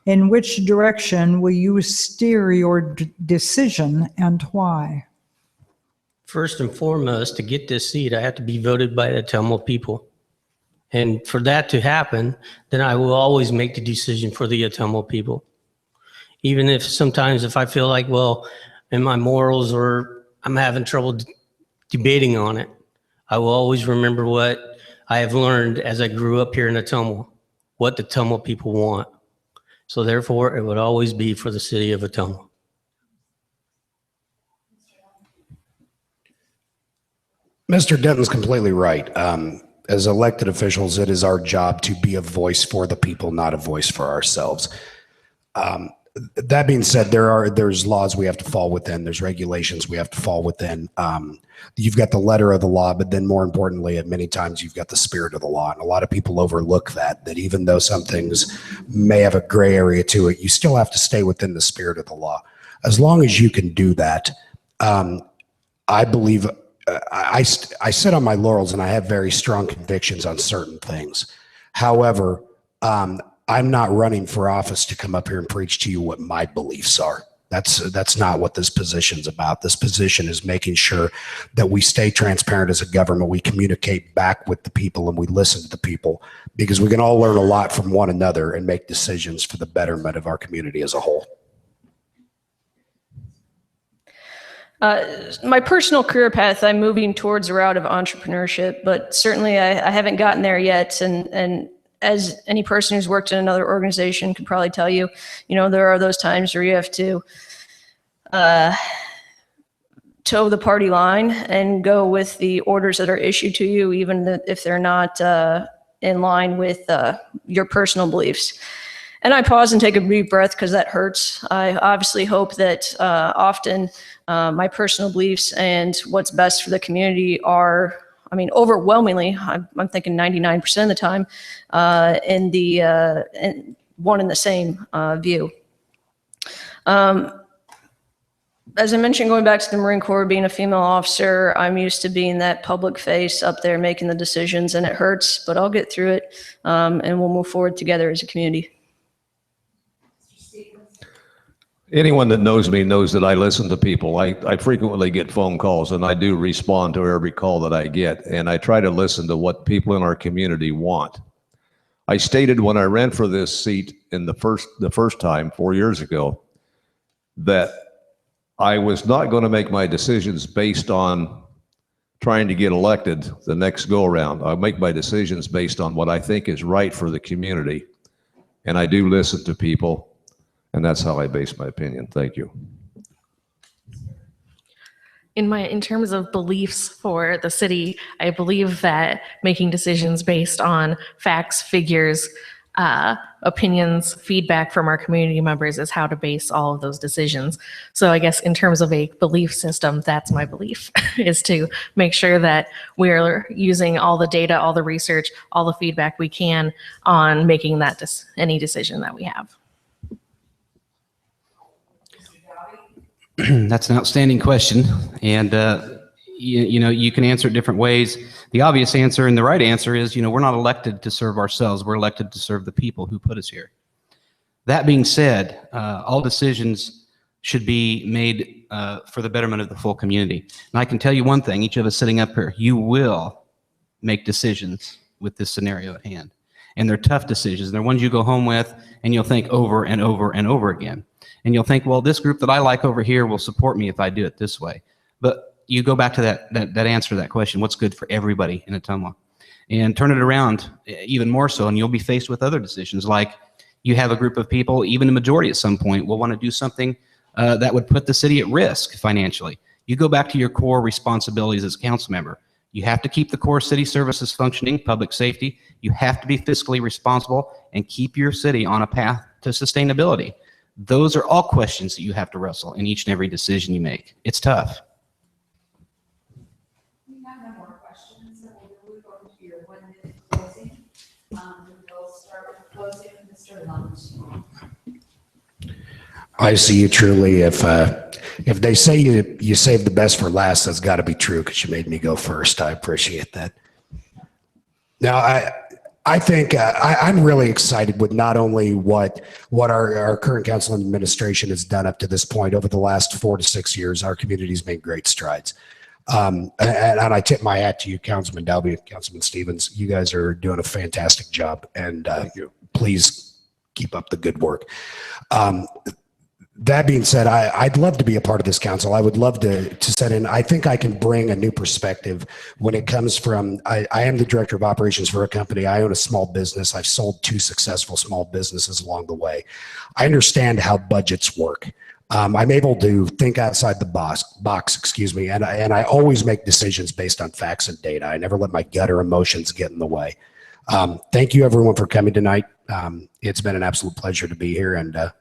In which direction will you steer your decision and why? First and foremost, to get this seat, I have to be voted by the Ottumwa people. And for that to happen, then I will always make the decision for the Ottumwa people. Even if sometimes if I feel like, well, in my morals or I'm having trouble debating on it, I will always remember what I have learned as I grew up here in Ottumwa, what the Ottumwa people want. So therefore, it would always be for the city of Ottumwa. Mr. Denton's completely right. As elected officials, it is our job to be a voice for the people, not a voice for ourselves. That being said, there's laws we have to fall within. There's regulations we have to fall within. You've got the letter of the law, but then more importantly, at many times you've got the spirit of the law. And a lot of people overlook that even though some things may have a gray area to it, you still have to stay within the spirit of the law. As long as you can do that, I believe I sit on my laurels and I have very strong convictions on certain things. However, I'm not running for office to come up here and preach to you what my beliefs are. That's not what this position's about. This position is making sure that we stay transparent as a government. We communicate back with the people and we listen to the people, because we can all learn a lot from one another and make decisions for the betterment of our community as a whole. My personal career path, I'm moving towards a route of entrepreneurship, but certainly I haven't gotten there yet. And as any person who's worked in another organization could probably tell you, there are those times where you have to toe the party line and go with the orders that are issued to you, even if they're not in line with your personal beliefs. And I pause and take a deep breath because that hurts. I obviously hope that often my personal beliefs and what's best for the community are, overwhelmingly, I'm thinking 99% of the time, in one and the same view. As I mentioned, going back to the Marine Corps, being a female officer, I'm used to being that public face up there making the decisions, and it hurts, but I'll get through it, and we'll move forward together as a community. Anyone that knows me knows that I listen to people. I frequently get phone calls, and I do respond to every call that I get, and I try to listen to what people in our community want. I stated when I ran for this seat in the first time 4 years ago that I was not going to make my decisions based on trying to get elected the next go around. I'll make my decisions based on what I think is right for the community, and I do listen to people. And that's how I base my opinion. Thank you. In terms of beliefs for the city, I believe that making decisions based on facts, figures, opinions, feedback from our community members is how to base all of those decisions. So I guess in terms of a belief system, that's my belief, is to make sure that we're using all the data, all the research, all the feedback we can on making that any decision that we have. That's an outstanding question, and you can answer it different ways. The obvious answer and the right answer is, we're not elected to serve ourselves. We're elected to serve the people who put us here. That being said, all decisions should be made for the betterment of the full community. And I can tell you one thing: each of us sitting up here, you will make decisions with this scenario at hand. And they're tough decisions. They're ones you go home with and you'll think over and over and over again. And you'll think, well, this group that I like over here will support me if I do it this way. But you go back to that answer to that question, what's good for everybody in Ottumwa? And turn it around even more so, and you'll be faced with other decisions, like you have a group of people, even the majority at some point, will want to do something that would put the city at risk financially. You go back to your core responsibilities as a council member. You have to keep the core city services functioning, public safety. You have to be fiscally responsible and keep your city on a path to sustainability. Those are all questions that you have to wrestle in each and every decision you make. It's tough. We have no more questions, so we'll move over to your 1 minute closing. We'll start with closing with Mr. Lunt. I see you truly. If they say you save the best for last, that's got to be true because you made me go first. I appreciate that. Now, I think I'm really excited with not only what our current council and administration has done up to this point. Over the last 4 to 6 years, our community's made great strides. And I tip my hat to you, Councilman Dalby, Councilman Stevens. You guys are doing a fantastic job, and please keep up the good work. That being said, I'd love to be a part of this council. I would love to set in. I think I can bring a new perspective when it comes from, I am the director of operations for a company. I own a small business. I've sold 2 successful small businesses along the way. I understand how budgets work. I'm able to think outside the box, excuse me, and I always make decisions based on facts and data. I never let my gut or emotions get in the way. Thank you everyone for coming tonight. It's been an absolute pleasure to be here, and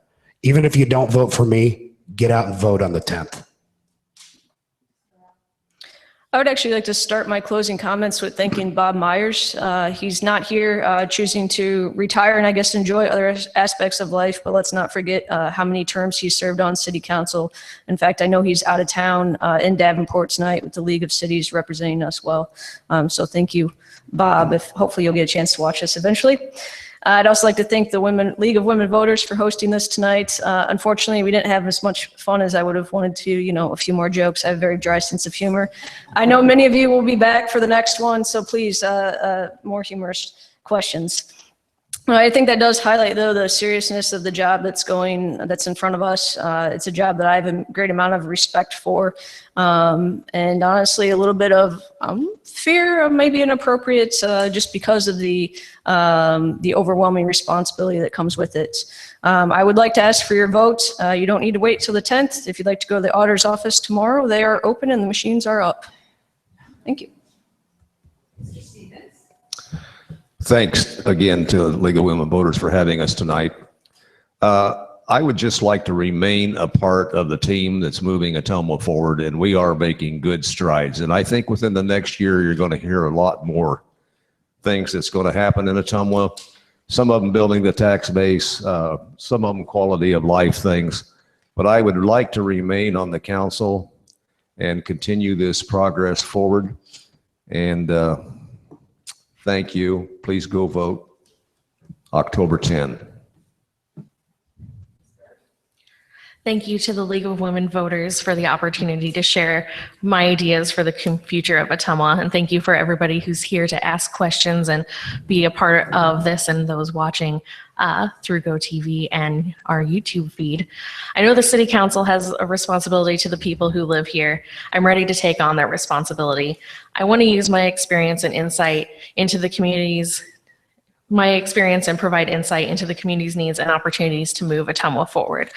even if you don't vote for me, get out and vote on the 10th. I would actually like to start my closing comments with thanking Bob Myers. He's not here, choosing to retire and I guess enjoy other aspects of life, but let's not forget how many terms he served on city council. In fact, I know he's out of town in Davenport tonight with the League of Cities representing us well. So thank you, Bob. Hopefully you'll get a chance to watch this eventually. I'd also like to thank the League of Women Voters for hosting this tonight. Unfortunately, we didn't have as much fun as I would have wanted to, a few more jokes. I have a very dry sense of humor. I know many of you will be back for the next one, so please, more humorous questions. I think that does highlight, though, the seriousness of the job that's in front of us. It's a job that I have a great amount of respect for, and honestly, a little bit of fear of maybe inappropriate, just because of the overwhelming responsibility that comes with it. I would like to ask for your vote. You don't need to wait till the 10th. If you'd like to go to the auditor's office tomorrow, they are open and the machines are up. Thank you. Mr. Stevens? Thanks again to the League of Women Voters for having us tonight. I would just like to remain a part of the team that's moving Ottumwa forward, and we are making good strides. And I think within the next year, you're going to hear a lot more things that's going to happen in Ottumwa. Some of them building the tax base, some of them quality of life things. But I would like to remain on the council and continue this progress forward. And thank you. Please go vote October 10. Thank you to the League of Women Voters for the opportunity to share my ideas for the future of Ottumwa. And thank you for everybody who's here to ask questions and be a part of this, and those watching through GoTV and our YouTube feed. I know the City Council has a responsibility to the people who live here. I'm ready to take on that responsibility. I want to use my experience and insight into the communities, and provide insight into the community's needs and opportunities to move Ottumwa forward.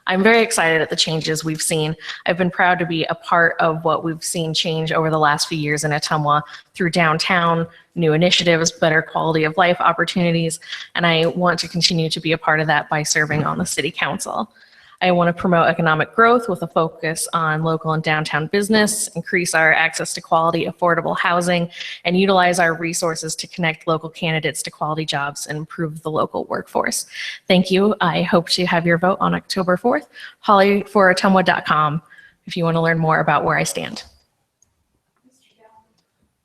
I'm very excited at the changes we've seen. I've been proud to be a part of what we've seen change over the last few years in Ottumwa through downtown, new initiatives, better quality of life opportunities, and I want to continue to be a part of that by serving on the City Council. I want to promote economic growth with a focus on local and downtown business, increase our access to quality, affordable housing, and utilize our resources to connect local candidates to quality jobs and improve the local workforce. Thank you. I hope to have your vote on October 4th. hollyforottumwa.com if you want to learn more about where I stand.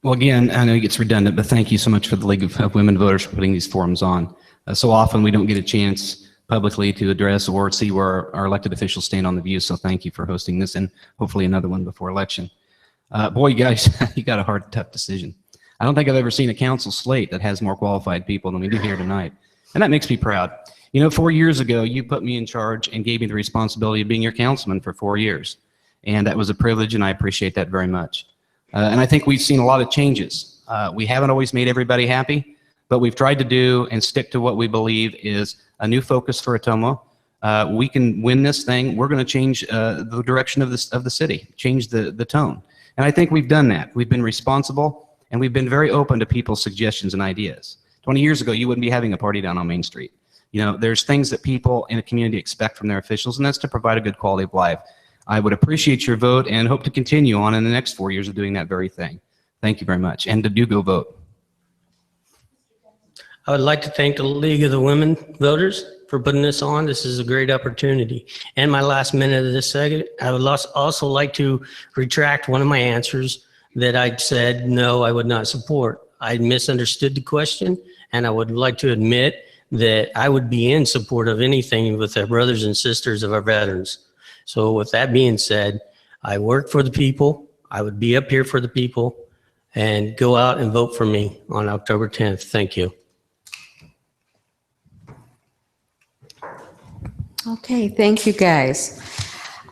Well, again, I know it gets redundant, but thank you so much for the League of Women Voters for putting these forums on. So often we don't get a chance publicly to address or see where our elected officials stand on the views. So thank you for hosting this, and hopefully another one before election. Boy, you guys, you got a hard, tough decision. I don't think I've ever seen a council slate that has more qualified people than we do here tonight. And that makes me proud. You know, 4 years ago, you put me in charge and gave me the responsibility of being your councilman for 4 years. And that was a privilege, and I appreciate that very much. And I think we've seen a lot of changes. We haven't always made everybody happy, but we've tried to do and stick to what we believe is a new focus for Ottumwa. We can win this thing. We're going to change the direction of the city, change the tone. And I think we've done that. We've been responsible, and we've been very open to people's suggestions and ideas. 20 years ago, you wouldn't be having a party down on Main Street. You know, there's things that people in a community expect from their officials, and that's to provide a good quality of life. I would appreciate your vote and hope to continue on in the next 4 years of doing that very thing. Thank you very much. And do go vote. I would like to thank the League of the Women Voters for putting this on. This is a great opportunity. And my last minute of this segment, I would also like to retract one of my answers that I said, no, I would not support. I misunderstood the question, and I would like to admit that I would be in support of anything with our brothers and sisters of our veterans. So with that being said, I work for the people. I would be up here for the people, and go out and vote for me on October 10th. Thank you. Okay, thank you, guys.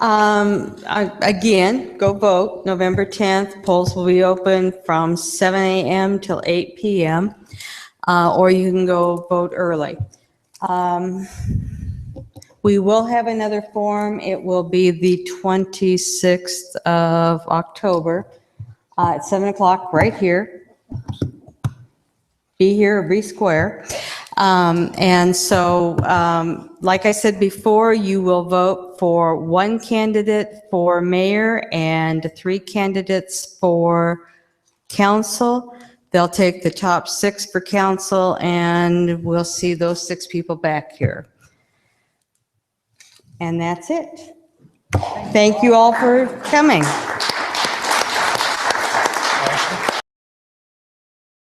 Again, go vote November 10th. Polls will be open from 7 a.m. till 8 p.m. Or you can go vote early. We will have another forum. It will be the 26th of October at 7 o'clock right here. Be here or be square. And so, like I said before, you will vote for one candidate for mayor and 3 candidates for council. They'll take the top 6 for council, and we'll see those 6 people back here. And that's it. Thank you all for coming.